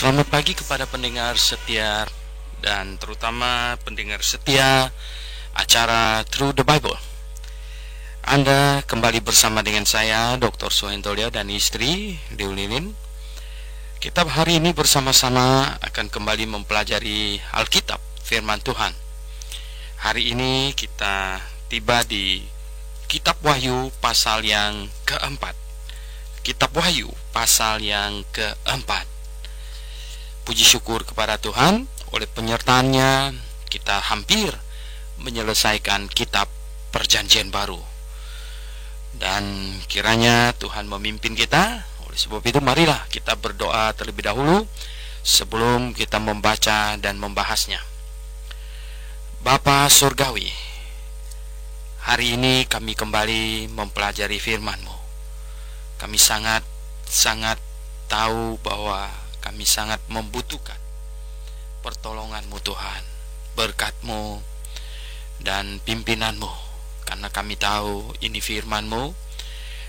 Selamat pagi kepada pendengar setia dan terutama pendengar setia acara Through the Bible. Anda kembali bersama dengan saya, Dr. Suhentolia dan istri, Dewi Lilin. Kita hari ini bersama-sama akan kembali mempelajari Alkitab, firman Tuhan. Hari ini kita tiba di Kitab Wahyu pasal yang keempat. Kitab Wahyu pasal yang keempat. Puji syukur kepada Tuhan, oleh penyertaannya kita hampir menyelesaikan kitab Perjanjian Baru. Dan kiranya Tuhan memimpin kita. Oleh sebab itu marilah kita berdoa terlebih dahulu sebelum kita membaca dan membahasnya. Bapa Surgawi, hari ini kami kembali mempelajari firman-Mu. Kami sangat tahu bahwa kami sangat membutuhkan pertolongan-Mu Tuhan, berkat-Mu dan pimpinan-Mu. Karena kami tahu ini firman-Mu,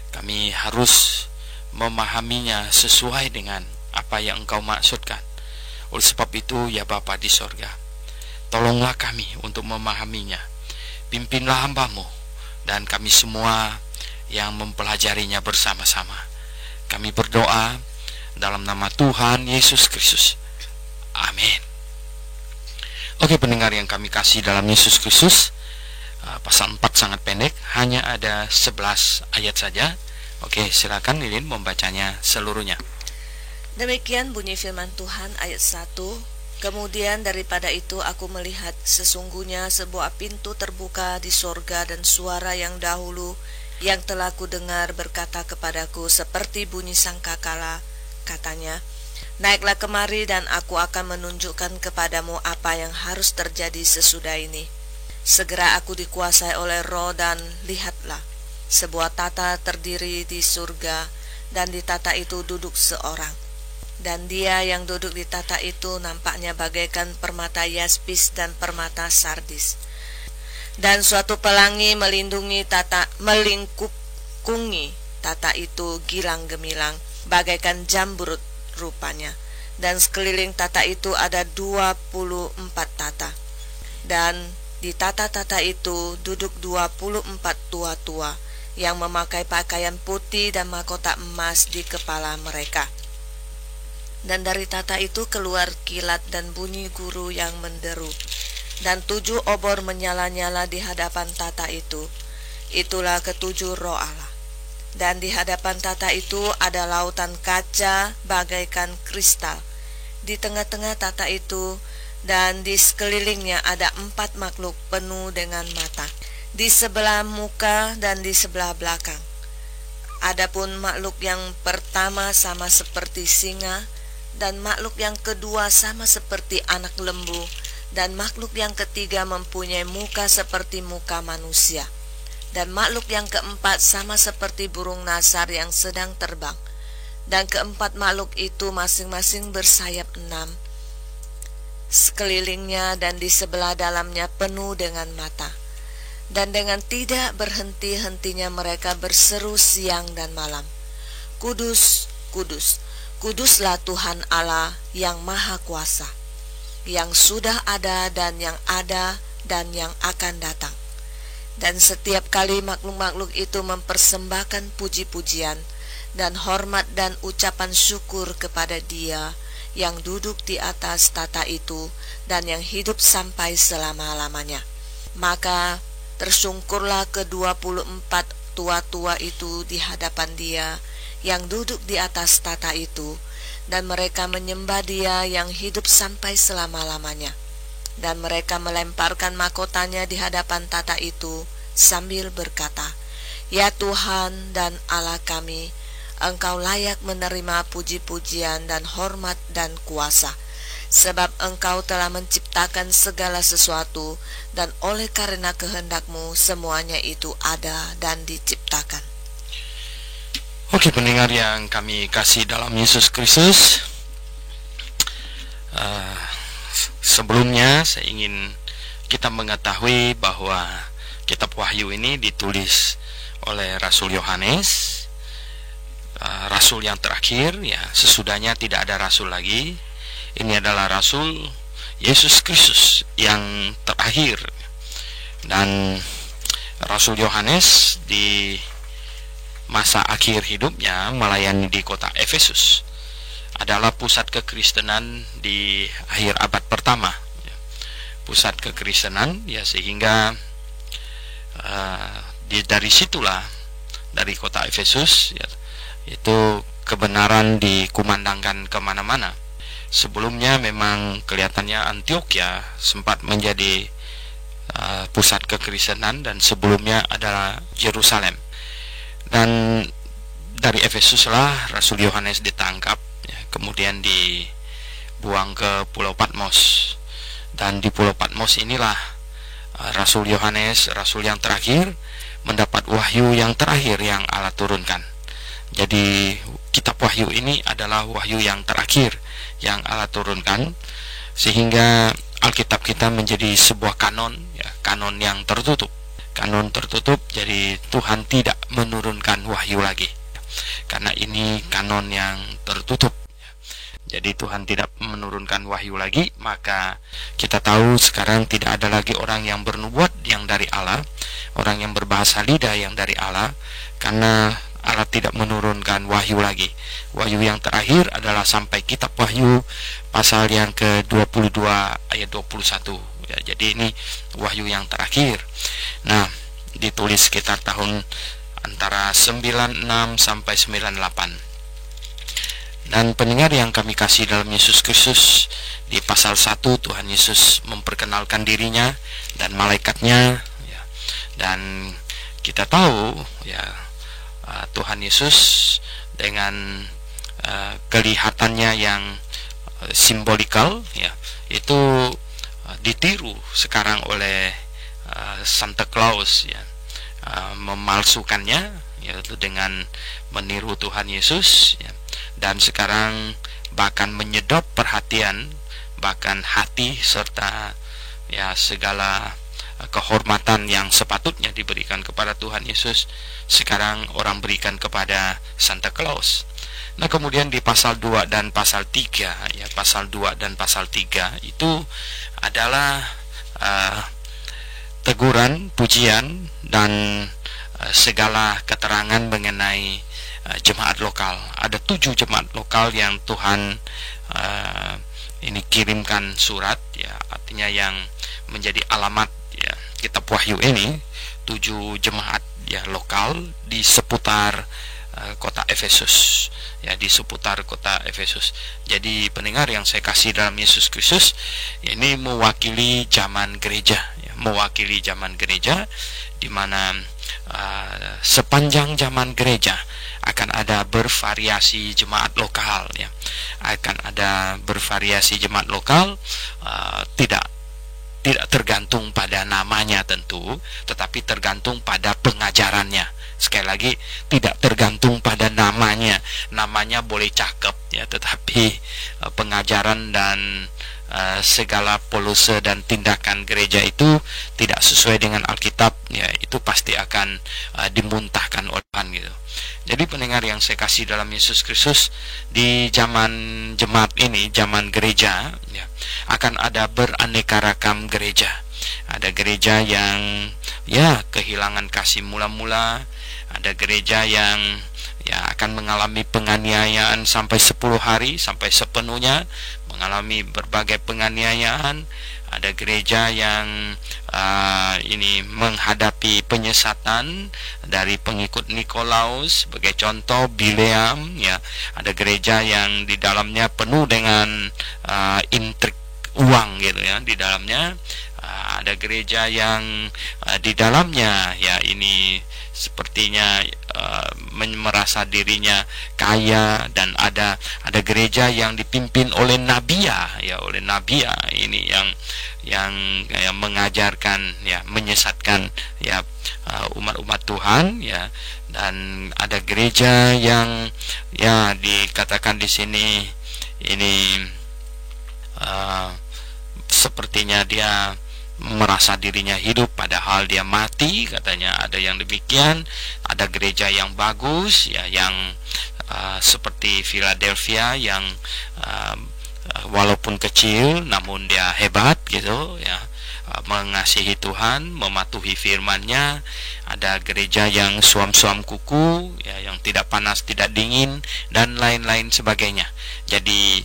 kami harus memahaminya sesuai dengan apa yang Engkau maksudkan. Oleh sebab itu ya Bapa di sorga, tolonglah kami untuk memahaminya. Pimpinlah hamba-Mu dan kami semua yang mempelajarinya bersama-sama. Kami berdoa dalam nama Tuhan Yesus Kristus. Amin. Oke pendengar yang kami kasih dalam Yesus Kristus, pasal 4 sangat pendek, hanya ada 11 ayat saja. Oke, silakan Lilin membacanya seluruhnya. Demikian bunyi firman Tuhan ayat 1. Kemudian daripada itu aku melihat sesungguhnya sebuah pintu terbuka di sorga, dan suara yang dahulu yang telah kudengar berkata kepadaku seperti bunyi sangkakala, katanya, naiklah kemari dan aku akan menunjukkan kepadamu apa yang harus terjadi sesudah ini. Segera aku dikuasai oleh Roh, dan lihatlah, sebuah tata terdiri di surga, dan di tata itu duduk seorang. Dan dia yang duduk di tata itu nampaknya bagaikan permata yaspis dan permata sardis. Dan suatu pelangi melingkungi tata itu gilang gemilang, bagaikan jamrud rupanya. Dan sekeliling tata itu ada 24 tata. Dan di tata-tata itu duduk 24 tua-tua yang memakai pakaian putih dan mahkota emas di kepala mereka. Dan dari tata itu keluar kilat dan bunyi guru yang menderu. Dan 7 obor menyala-nyala di hadapan tata itu. Itulah ketujuh roh Allah. Dan di hadapan tata itu ada lautan kaca bagaikan kristal di tengah-tengah tata itu, dan di sekelilingnya ada 4 makhluk penuh dengan mata, di sebelah muka dan di sebelah belakang. Adapun makhluk yang pertama sama seperti singa, dan makhluk yang kedua sama seperti anak lembu, dan makhluk yang ketiga mempunyai muka seperti muka manusia. Dan makhluk yang keempat sama seperti burung nasar yang sedang terbang. Dan keempat makhluk itu masing-masing bersayap 6 sekelilingnya, dan di sebelah dalamnya penuh dengan mata. Dan dengan tidak berhenti-hentinya mereka berseru siang dan malam, Kudus, kudus, kuduslah Tuhan Allah yang Maha Kuasa, yang sudah ada dan yang akan datang. Dan setiap kali makhluk-makhluk itu mempersembahkan puji-pujian dan hormat dan ucapan syukur kepada Dia yang duduk di atas tata itu dan yang hidup sampai selama-lamanya. Maka tersungkurlah ke-24 tua-tua itu di hadapan Dia yang duduk di atas tata itu, dan mereka menyembah Dia yang hidup sampai selama-lamanya. Dan mereka melemparkan mahkotanya di hadapan tata itu sambil berkata, Ya Tuhan dan Allah kami, Engkau layak menerima puji-pujian dan hormat dan kuasa, sebab Engkau telah menciptakan segala sesuatu, dan oleh karena kehendak-Mu semuanya itu ada dan diciptakan. Oke pendengar yang kami kasih dalam Yesus Kristus, sebelumnya saya ingin kita mengetahui bahwa kitab Wahyu ini ditulis oleh Rasul Yohanes, rasul yang terakhir, ya sesudahnya tidak ada rasul lagi. Ini adalah Rasul Yesus Kristus yang terakhir. Dan Rasul Yohanes di masa akhir hidupnya melayani di kota Efesus, adalah pusat kekristenan di akhir abad pertama, pusat kekristenan, ya, sehingga dari situlah, dari kota Efesus, ya, itu kebenaran dikumandangkan kemana-mana. Sebelumnya memang kelihatannya Antioquia sempat menjadi pusat kekristenan, dan sebelumnya adalah Yerusalem. Dan dari Efesus lah Rasul Yohanes ditangkap, ya, kemudian dibuang ke Pulau Patmos. Dan di Pulau Patmos inilah Rasul Yohanes, rasul yang terakhir, mendapat wahyu yang terakhir yang Allah turunkan. Jadi kitab wahyu ini adalah wahyu yang terakhir yang Allah turunkan, sehingga Alkitab kita menjadi sebuah kanon, ya, kanon yang tertutup. Kanon tertutup, jadi Tuhan tidak menurunkan wahyu lagi, karena ini kanon yang tertutup. Jadi Tuhan tidak menurunkan wahyu lagi, maka kita tahu sekarang tidak ada lagi orang yang bernubuat yang dari Allah, orang yang berbahasa lidah yang dari Allah, karena Allah tidak menurunkan wahyu lagi. Wahyu yang terakhir adalah sampai kitab Wahyu pasal yang ke-22 ayat 21. Ya, jadi ini wahyu yang terakhir. Nah, ditulis sekitar tahun antara 96 sampai 98. Dan pendengar yang kami kasih dalam Yesus Kristus, di pasal 1 Tuhan Yesus memperkenalkan dirinya dan malaikatnya, ya. Dan kita tahu, ya, Tuhan Yesus dengan kelihatannya yang simbolikal, ya, itu ditiru sekarang oleh Santa Claus, ya, memalsukannya, yaitu dengan meniru Tuhan Yesus, ya. Dan sekarang bahkan menyedot perhatian, bahkan hati, serta, ya, segala kehormatan yang sepatutnya diberikan kepada Tuhan Yesus, sekarang orang berikan kepada Santa Claus. Nah, kemudian di pasal 2 dan pasal 3, ya, pasal 2 dan pasal 3 itu adalah teguran, pujian, dan segala keterangan mengenai jemaat lokal. Ada 7 jemaat lokal yang Tuhan ini kirimkan surat, ya, artinya yang menjadi alamat, ya, kitab Wahyu ini. 7 jemaat, ya, lokal di seputar kota Efesus, ya, di seputar kota Efesus. Jadi pendengar yang saya kasih dalam Yesus Kristus, ini mewakili zaman gereja, ya, mewakili zaman gereja, di mana sepanjang zaman gereja akan ada bervariasi jemaat lokal, ya, akan ada bervariasi jemaat lokal, tidak tergantung pada namanya tentu, tetapi tergantung pada pengajarannya. Sekali lagi, tidak tergantung pada namanya. Namanya boleh cakep, ya, tetapi pengajaran dan segala poluse dan tindakan gereja itu tidak sesuai dengan Alkitab, ya, itu pasti akan dimuntahkan oleh Tuhan, gitu. Jadi pendengar yang saya kasih dalam Yesus Kristus, di zaman jemaat ini, zaman gereja, ya, akan ada beraneka ragam gereja. Ada gereja yang, ya, kehilangan kasih mula-mula. Ada gereja yang, ya, akan mengalami penganiayaan sampai 10 hari, sampai sepenuhnya mengalami berbagai penganiayaan. Ada gereja yang ini menghadapi penyesatan dari pengikut Nikolaus, sebagai contoh Bileam, ya. Ada gereja yang di dalamnya penuh dengan intrik uang, gitu, ya, di dalamnya. Ada gereja yang di dalamnya, ya, ini sepertinya merasa dirinya kaya, dan ada gereja yang dipimpin oleh Nabia, ya, oleh Nabia ini yang mengajarkan, ya, menyesatkan, ya, umat-umat Tuhan, ya. Dan ada gereja yang, ya, dikatakan di sini ini sepertinya dia merasa dirinya hidup padahal dia mati, katanya ada yang demikian. Ada gereja yang bagus, ya, yang seperti Philadelphia, yang walaupun walaupun kecil namun dia hebat gitu ya, mengasihi Tuhan, mematuhi firman-Nya. Ada gereja yang suam-suam kuku ya, yang tidak panas tidak dingin dan lain-lain sebagainya. Jadi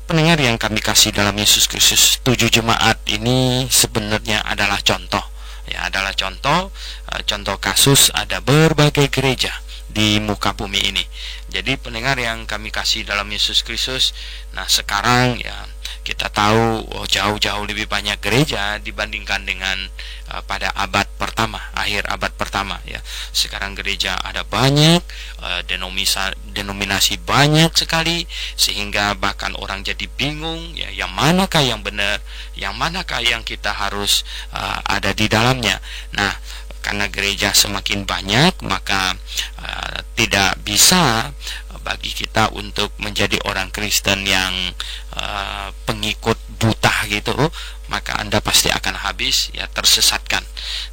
pendengar yang kami kasih dalam Yesus Kristus, 7 jemaat ini sebenarnya adalah contoh ya, adalah contoh kasus ada berbagai gereja di muka bumi ini. Jadi pendengar yang kami kasih dalam Yesus Kristus, nah sekarang ya kita tahu jauh-jauh lebih banyak gereja dibandingkan dengan pada abad pertama, akhir abad pertama ya. Sekarang gereja ada banyak, denominasi banyak sekali, sehingga bahkan orang jadi bingung ya, yang manakah yang benar, yang manakah yang kita harus ada di dalamnya. Nah, karena gereja semakin banyak, maka tidak bisa bagi kita untuk menjadi orang Kristen yang pengikut buta gitu, maka Anda pasti akan habis ya, tersesatkan.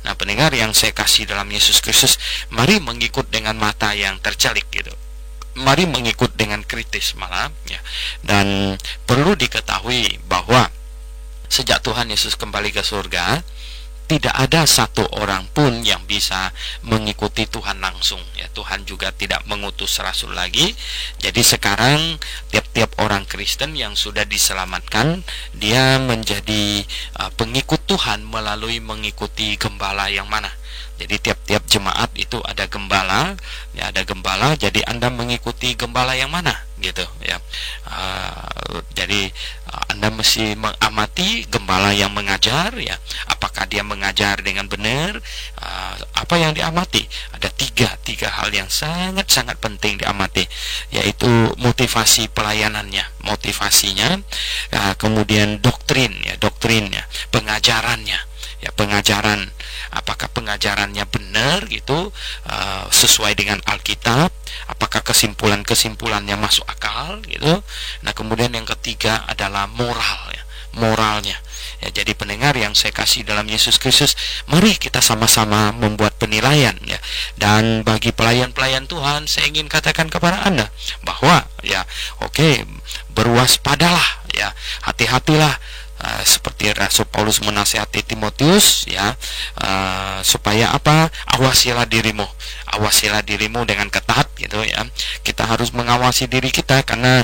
Nah, pendengar yang saya kasih dalam Yesus Kristus, mari mengikut dengan mata yang tercelik gitu. Mari mengikut dengan kritis malah ya. Dan perlu diketahui bahwa sejak Tuhan Yesus kembali ke surga, tidak ada satu orang pun yang bisa mengikuti Tuhan langsung ya. Tuhan juga tidak mengutus rasul lagi. Jadi sekarang tiap-tiap orang Kristen yang sudah diselamatkan, dia menjadi pengikut Tuhan melalui mengikuti gembala yang mana. Jadi tiap-tiap jemaat itu ada gembala, ya ada gembala. Jadi Anda mengikuti gembala yang mana, gitu ya. Jadi Anda mesti mengamati gembala yang mengajar, ya. Apakah dia mengajar dengan benar? Apa yang diamati? Ada tiga hal yang sangat penting diamati, yaitu motivasi pelayanannya, motivasinya, kemudian doktrinnya, pengajarannya. Ya, pengajaran, apakah pengajarannya benar gitu, sesuai dengan Alkitab, apakah kesimpulannya masuk akal gitu. Nah, kemudian yang ketiga adalah moral ya, moralnya. Ya, jadi pendengar yang saya kasih dalam Yesus Kristus, mari kita sama-sama membuat penilaian ya. Dan bagi pelayan-pelayan Tuhan, saya ingin katakan kepada Anda bahwa ya, berwaspadalah ya, hati-hatilah. Seperti Rasul Paulus menasihati Timotius ya, supaya apa? Awasilah dirimu dengan ketat gitu ya. Kita harus mengawasi diri kita, karena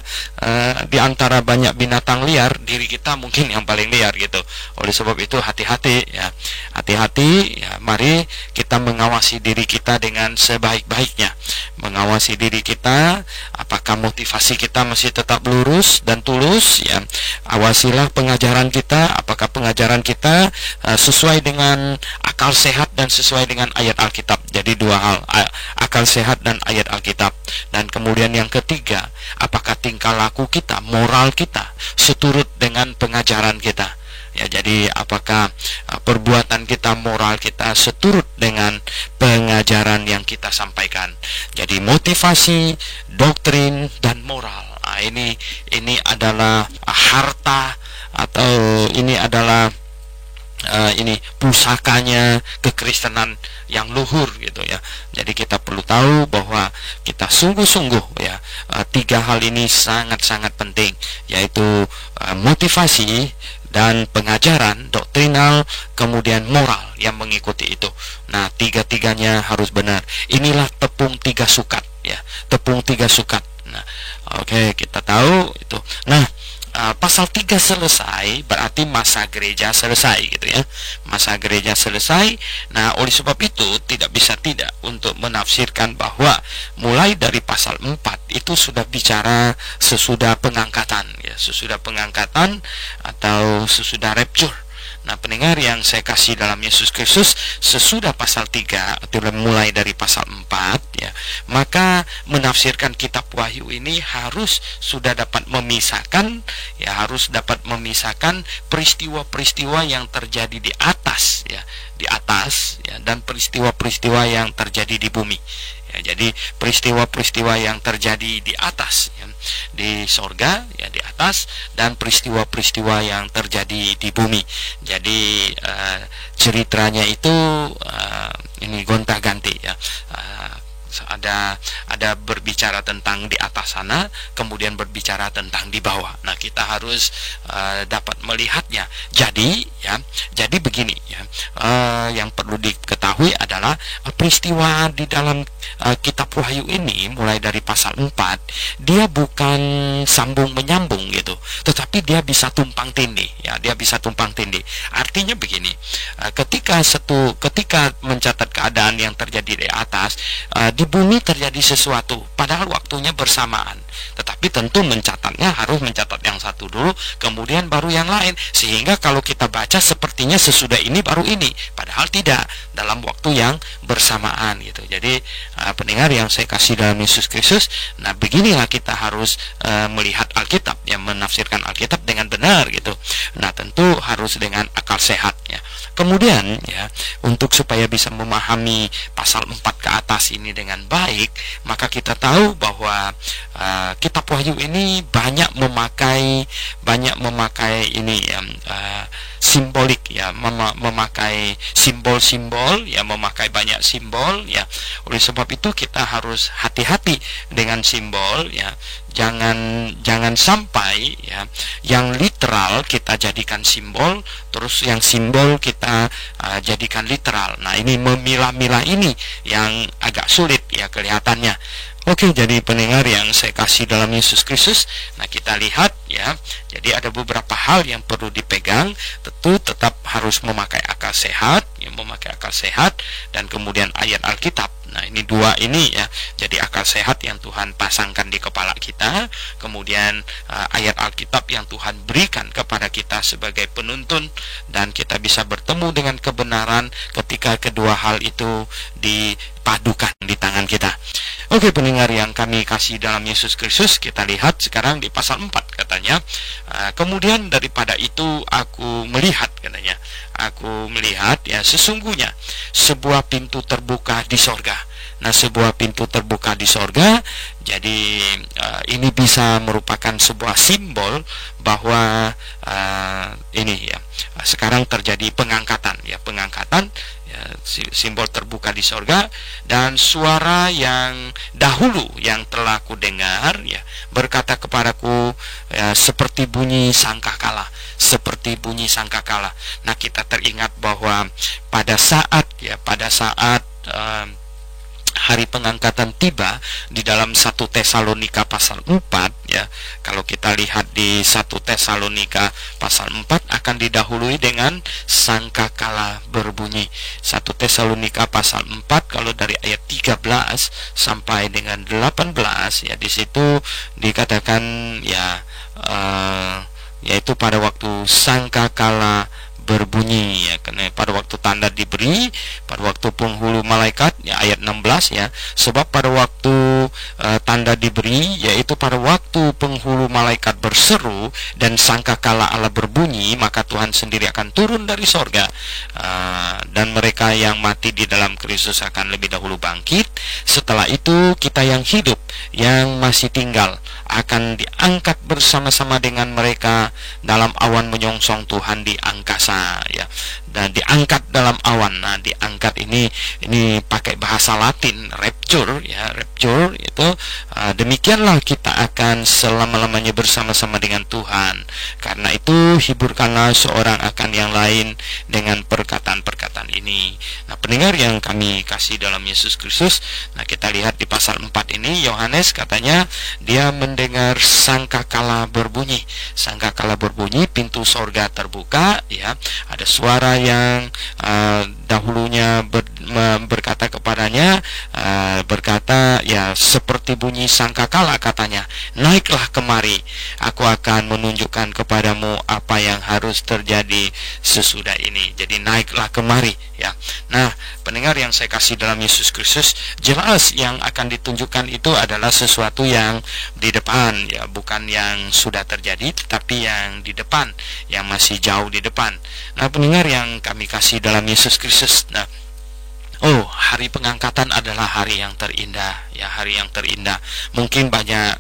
di antara banyak binatang liar, diri kita mungkin yang paling liar gitu. Oleh sebab itu hati-hati ya, mari kita mengawasi diri kita dengan sebaik-baiknya. Mengawasi diri kita, apakah motivasi kita masih tetap lurus dan tulus ya. Awasilah pengajaran kita, apakah pengajaran kita sesuai dengan akal sehat dan sesuai dengan ayat Alkitab. Jadi dua hal, akal sehat dan ayat Alkitab. Dan kemudian yang ketiga, apakah tingkah laku kita, moral kita seturut dengan pengajaran kita. Ya, jadi apakah perbuatan kita, moral kita seturut dengan pengajaran yang kita sampaikan. Jadi motivasi, doktrin, dan moral. Nah, ini adalah harta, atau ini adalah pusakanya kekristenan yang luhur gitu ya. Jadi kita perlu tahu bahwa kita sungguh-sungguh ya, tiga hal ini sangat-sangat penting, yaitu motivasi dan pengajaran doktrinal, kemudian moral yang mengikuti itu. Nah, tiga-tiganya harus benar. Inilah tepung 3 sukat ya, tepung 3 sukat. Nah, kita tahu itu. Nah, pasal 3 selesai, berarti masa gereja selesai gitu ya. Masa gereja selesai. Nah, oleh sebab itu tidak bisa tidak untuk menafsirkan bahwa mulai dari pasal 4 itu sudah bicara sesudah pengangkatan ya, sesudah pengangkatan atau sesudah rapture. Nah, pendengar yang saya kasih dalam Yesus Kristus, sesudah pasal 3 atau mulai dari pasal 4 ya, maka menafsirkan kitab Wahyu ini harus sudah dapat memisahkan ya, harus dapat memisahkan peristiwa-peristiwa yang terjadi di atas ya, dan peristiwa-peristiwa yang terjadi di bumi. Ya, jadi peristiwa-peristiwa yang terjadi di atas ya, di sorga ya, di atas, dan peristiwa-peristiwa yang terjadi di bumi. Jadi ceritanya itu ini gonta-ganti ya. ada berbicara tentang di atas sana, kemudian berbicara tentang di bawah. Nah, kita harus dapat melihatnya. Jadi begini ya, yang perlu diketahui adalah peristiwa di dalam kitab Wahyu ini mulai dari pasal 4, dia bukan sambung menyambung gitu, tetapi dia bisa tumpang tindih ya, dia bisa tumpang tindih. Artinya begini, ketika mencatat keadaan yang terjadi di atas, di bumi terjadi sesuatu padahal waktunya bersamaan, tetapi tentu mencatatnya harus mencatat yang satu dulu, kemudian baru yang lain, sehingga kalau kita baca sepertinya sesudah ini baru ini, padahal tidak, dalam waktu yang bersamaan gitu. Jadi pendengar yang saya kasih dalam Yesus Kristus, nah beginilah kita harus melihat Alkitab, yang menafsirkan Alkitab dengan benar gitu. Nah, tentu harus dengan akal sehat ya. Kemudian ya, untuk supaya bisa memahami pasal 4 ke atas ini dengan baik, maka kita tahu bahwa kitab Wahyu ini banyak memakai ini ya, simbolik ya, memakai simbol-simbol ya, memakai banyak simbol ya. Oleh sebab itu kita harus hati-hati dengan simbol ya. Jangan sampai ya yang literal kita jadikan simbol, terus yang simbol kita jadikan literal. Nah, ini memilah-milah ini yang agak sulit ya kelihatannya. Oke, jadi pendengar yang saya kasih dalam Yesus Kristus, nah kita lihat ya, jadi ada beberapa hal yang perlu dipegang. Tentu tetap harus memakai akal sehat, dan kemudian ayat Alkitab. Nah, ini dua ini ya, jadi akal sehat yang Tuhan pasangkan di kepala kita, kemudian ayat Alkitab yang Tuhan berikan kepada kita sebagai penuntun, dan kita bisa bertemu dengan kebenaran ketika kedua hal itu dipadukan di tangan kita. Oke, pendengar yang kami kasih dalam Yesus Kristus, kita lihat sekarang di pasal 4 katanya, kemudian daripada itu aku melihat ya, sesungguhnya sebuah pintu terbuka di sorga. Nah, sebuah pintu terbuka di sorga, jadi ini bisa merupakan sebuah simbol bahwa ini ya, sekarang terjadi pengangkatan ya, simbol terbuka di sorga, dan suara yang dahulu yang telah ku dengar ya, berkata kepadaku seperti bunyi sangkakala. Nah, kita teringat bahwa pada saat hari pengangkatan tiba di dalam 1 Tesalonika pasal 4 ya. Kalau kita lihat di 1 Tesalonika pasal 4 akan didahului dengan sangkakala berbunyi. 1 Tesalonika pasal 4 kalau dari ayat 13 sampai dengan 18 ya, di situ dikatakan ya, yaitu pada waktu sangkakala berbunyi ya, karena pada waktu tanda diberi, pada waktu penghulu malaikat ya, ayat 16 ya, sebab pada waktu tanda diberi, yaitu pada waktu penghulu malaikat berseru dan sangkakala Allah berbunyi, maka Tuhan sendiri akan turun dari sorga, dan mereka yang mati di dalam Kristus akan lebih dahulu bangkit. Setelah itu kita yang hidup, yang masih tinggal, akan diangkat bersama-sama dengan mereka dalam awan menyongsong Tuhan di angkasa ya, dan diangkat dalam awan. Nah, diangkat ini pakai bahasa Latin, rapture ya, rapture itu demikianlah kita akan selama-lamanya bersama-sama dengan Tuhan. Karena itu hiburkanlah seorang akan yang lain dengan perkataan-perkataan ini. Nah, pendengar yang kami kasih dalam Yesus Kristus, nah kita lihat di pasal 4 ini, Yohanes katanya dia mendengar sangkakala berbunyi. Sangkakala berbunyi, pintu sorga terbuka ya, ada suara yang dahulunya berkata kepadanya, berkata ya, seperti bunyi sangkakala katanya, naiklah kemari, aku akan menunjukkan kepadamu apa yang harus terjadi sesudah ini. Jadi naiklah kemari ya. Nah, pendengar yang saya kasih dalam Yesus Kristus, jelas yang akan ditunjukkan itu adalah sesuatu yang di depan ya, bukan yang sudah terjadi, tetapi yang di depan, yang masih jauh di depan. Nah, pendengar yang kami kasih dalam Yesus Kristus, nah, hari pengangkatan adalah hari yang terindah ya, hari yang terindah. Mungkin banyak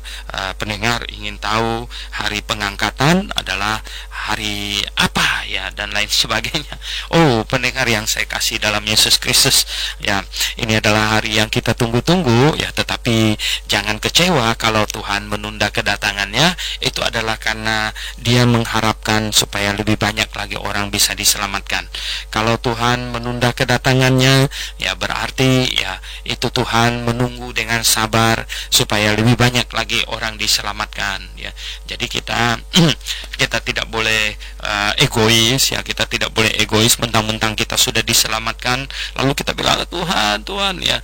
pendengar ingin tahu hari pengangkatan adalah hari apa ya, dan lain sebagainya. pendengar yang saya kasih dalam Yesus Kristus, ya, ini adalah hari yang kita tunggu-tunggu, ya, tetapi jangan kecewa kalau Tuhan menunda kedatangannya. Itu adalah karena Dia mengharapkan supaya lebih banyak lagi orang bisa diselamatkan. Kalau Tuhan menunda kedatangannya, ya berarti ya itu Tuhan menunggu dengan sabar supaya lebih banyak lagi orang diselamatkan, ya. Jadi kita kita tidak boleh egois, ya, kita tidak boleh egois mentang-mentang kita sudah diselamatkan lalu kita bilang Tuhan, ya,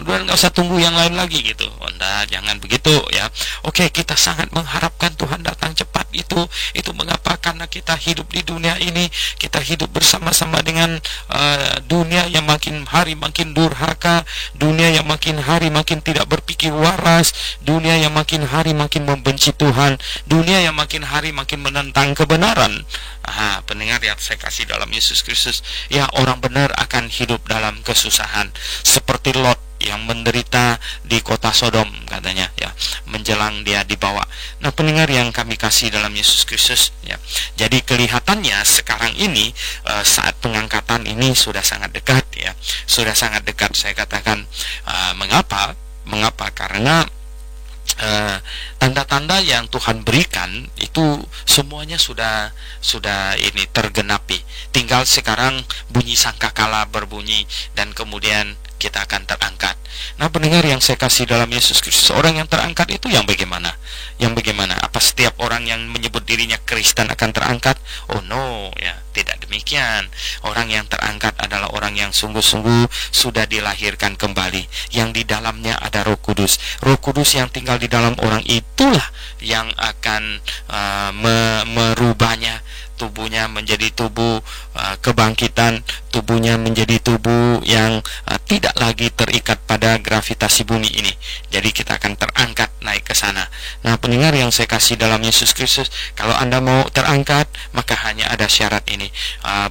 Tuhan nggak usah tunggu yang lain lagi gitu. Enggak, jangan begitu, ya. Oke, kita sangat mengharapkan Tuhan datang cepat. Itu mengapa? Karena kita hidup di dunia ini, kita hidup bersama-sama dengan dunia yang makin hari makin durhaka, dunia yang makin hari makin tidak berpikir waras, dunia yang makin hari makin membenci Tuhan, dunia yang makin hari makin menentang kebenaran. Pendengar yang saya kasih dalam Yesus Kristus, ya, orang benar akan hidup dalam kesusahan seperti Lot yang menderita di kota Sodom, katanya, ya, menjelang dia dibawa. Nah, pendengar yang kami kasih dalam Yesus Kristus, ya, jadi kelihatannya sekarang ini saat pengangkatan ini sudah sangat dekat, ya, sudah sangat dekat. Saya katakan mengapa? Karena tanda-tanda yang Tuhan berikan itu semuanya sudah ini tergenapi. Tinggal sekarang bunyi sangkakala berbunyi dan kemudian kita akan terangkat. Nah, pendengar yang saya kasih dalam Yesus Kristus, orang yang terangkat itu yang bagaimana? Yang bagaimana? Apa setiap orang yang menyebut dirinya Kristen akan terangkat? Oh no, ya, tidak demikian. Orang yang terangkat adalah orang yang sungguh-sungguh sudah dilahirkan kembali, yang di dalamnya ada Roh Kudus. Roh Kudus yang tinggal di dalam orang itulah yang akan merubahnya, tubuhnya menjadi tubuh kebangkitan, tubuhnya menjadi tubuh yang tidak lagi terikat pada gravitasi bumi ini. Jadi kita akan terangkat naik ke sana. Nah, pendengar yang saya kasih dalam Yesus Kristus, kalau Anda mau terangkat, maka hanya ada syarat ini.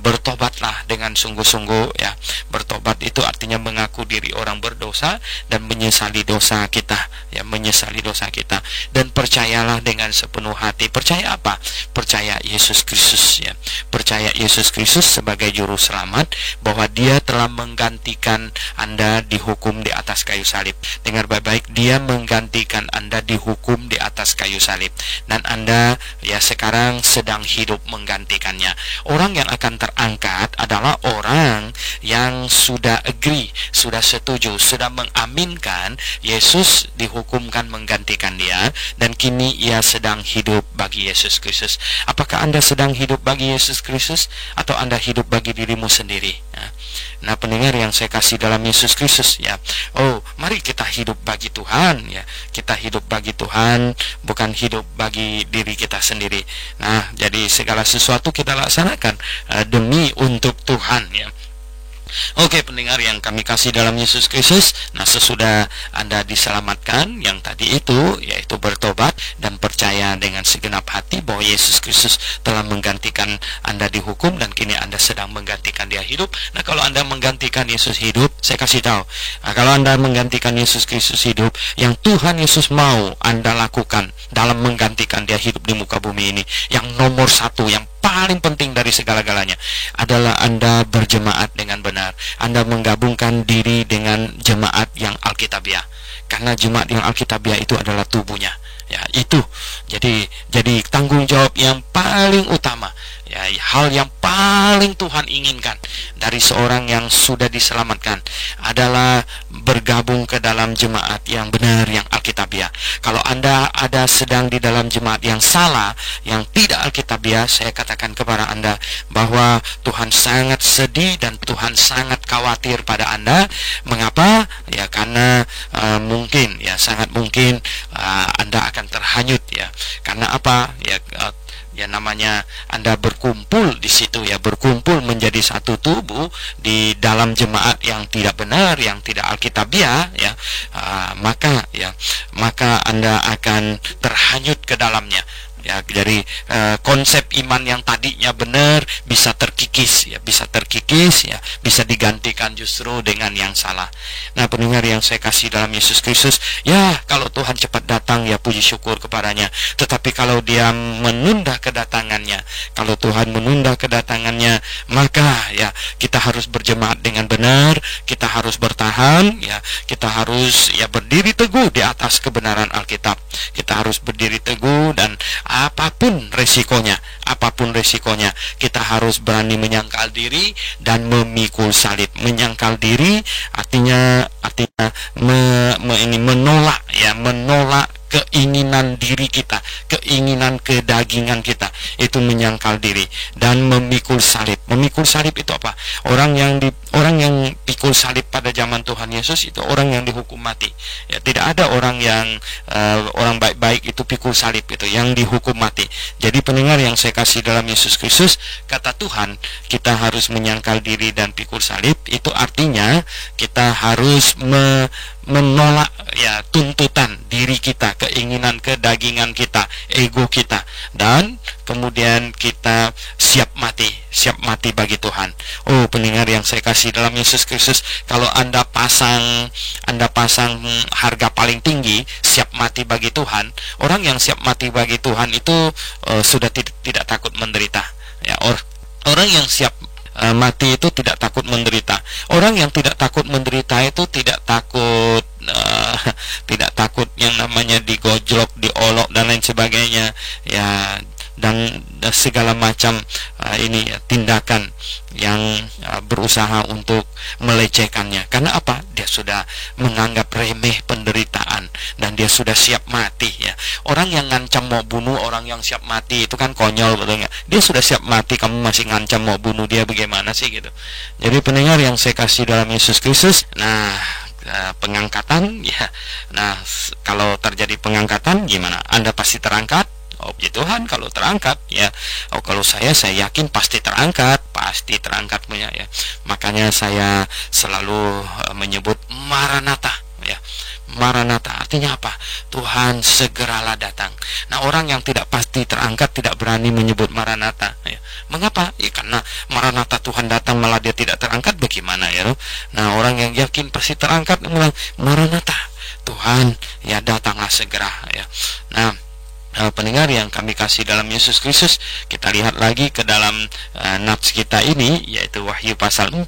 Bertobatlah dengan sungguh-sungguh, ya. Bertobat itu artinya mengaku diri orang berdosa dan menyesali dosa kita, ya, menyesali dosa kita, dan percayalah dengan sepenuh hati. Percaya apa? Percaya Yesus Kristus, ya. Percaya Yesus Kristus sebagai juru selamat, bahwa Dia telah menggantikan Anda dihukum di atas kayu salib. Dengar baik-baik, Dia menggantikan Anda dihukum di atas kayu salib, dan Anda, ya, sekarang sedang hidup menggantikannya. Orang yang akan terangkat adalah orang yang sudah agree, sudah setuju, sudah mengaminkan Yesus dihukumkan menggantikan dia, dan kini ia sedang hidup bagi Yesus Kristus. Apakah Anda sedang hidup bagi Yesus Kristus atau Anda hidup bagi dirimu sendiri? Nah, pendengar yang saya kasih dalam Yesus Kristus, ya. Oh, mari kita hidup bagi Tuhan, ya. Kita hidup bagi Tuhan, bukan hidup bagi diri kita sendiri. Nah, jadi segala sesuatu kita laksanakan demi untuk Tuhan, ya. Oke, pendengar yang kami kasih dalam Yesus Kristus, nah, sesudah Anda diselamatkan yang tadi itu, yaitu bertobat dan percaya dengan segenap hati bahwa Yesus Kristus telah menggantikan Anda dihukum dan kini Anda sedang menggantikan Dia hidup. Nah, kalau Anda menggantikan Yesus hidup, saya kasih tahu, kalau Anda menggantikan Yesus Kristus hidup, yang Tuhan Yesus mau Anda lakukan dalam menggantikan Dia hidup di muka bumi ini, yang nomor satu, yang paling penting dari segala-galanya adalah Anda berjemaat dengan benar. Anda menggabungkan diri dengan jemaat yang Alkitabiah, karena jemaat yang Alkitabiah itu adalah tubuhnya, ya. Itu jadi tanggung jawab yang paling utama, ya, hal yang paling Tuhan inginkan dari seorang yang sudah diselamatkan adalah bergabung ke dalam jemaat yang benar, yang Alkitabiah. Kalau Anda ada sedang di dalam jemaat yang salah, yang tidak Alkitabiah, saya katakan kepada Anda bahwa Tuhan sangat sedih dan Tuhan sangat khawatir pada Anda. Mengapa? Ya, karena mungkin, ya, sangat mungkin Anda akan terhanyut, ya. Karena apa? Ya, namanya Anda berkumpul di situ, ya, berkumpul menjadi satu tubuh di dalam jemaat yang tidak benar, yang tidak Alkitabiah, ya. Maka Anda akan terhanyut ke dalamnya. Ya, jadi konsep iman yang tadinya benar bisa terkikis ya, bisa digantikan justru dengan yang salah. Nah, pendengar yang saya kasih dalam Yesus Kristus, ya kalau Tuhan cepat datang ya puji syukur kepadanya. Tetapi kalau dia menunda kedatangannya, kalau Tuhan menunda kedatangannya, maka ya kita harus berjemaat dengan benar, kita harus bertahan ya, kita harus ya berdiri teguh di atas kebenaran Alkitab. Kita harus berdiri teguh, dan apapun resikonya, kita harus berani menyangkal diri dan memikul salib. Menyangkal diri artinya menolak keinginan diri kita, keinginan kedagingan kita, itu menyangkal diri, dan memikul salib. Memikul salib itu apa? Orang yang pikul salib pada zaman Tuhan Yesus itu orang yang dihukum mati. Ya, tidak ada orang yang orang baik-baik itu pikul salib itu yang dihukum mati. Jadi pendengar yang saya kasih dalam Yesus Kristus, kata Tuhan kita harus menyangkal diri dan pikul salib, itu artinya kita harus menolak ya tuntutan diri kita, keinginan kedagingan kita, ego kita, dan kemudian kita siap mati bagi Tuhan. Oh pendengar yang saya kasih dalam Yesus Kristus, kalau Anda pasang harga paling tinggi, siap mati bagi Tuhan, orang yang siap mati bagi Tuhan itu sudah tidak takut menderita. Ya, orang yang siap mati itu tidak takut menderita. Orang yang tidak takut menderita itu tidak takut yang namanya digojlok, diolok dan lain sebagainya ya, dan segala macam tindakan yang berusaha untuk melecehkannya. Karena apa? Dia sudah menganggap remeh penderitaan dan dia sudah siap mati ya. Orang yang ngancam mau bunuh, orang yang siap mati itu kan konyol, betul nggak? Dia sudah siap mati, kamu masih ngancam mau bunuh dia, bagaimana sih gitu. Jadi pendengar yang saya kasih dalam Yesus Kristus, nah pengangkatan ya. Nah, kalau terjadi pengangkatan gimana? Anda pasti terangkat. Oh puji Tuhan kalau terangkat ya. Oh kalau saya yakin pasti terangkat punya ya. Makanya saya selalu menyebut Maranatha ya. Maranatha artinya apa? Tuhan segeralah datang. Nah, orang yang tidak pasti terangkat tidak berani menyebut Maranatha ya. Mengapa? Ya, karena Maranatha Tuhan datang malah dia tidak terangkat, bagaimana ya? Nah, orang yang yakin pasti terangkat bilang Maranatha, Tuhan ya datanglah segera ya. Nah, pendengar yang kami kasih dalam Yesus Kristus, kita lihat lagi ke dalam nats kita ini, yaitu Wahyu pasal 4.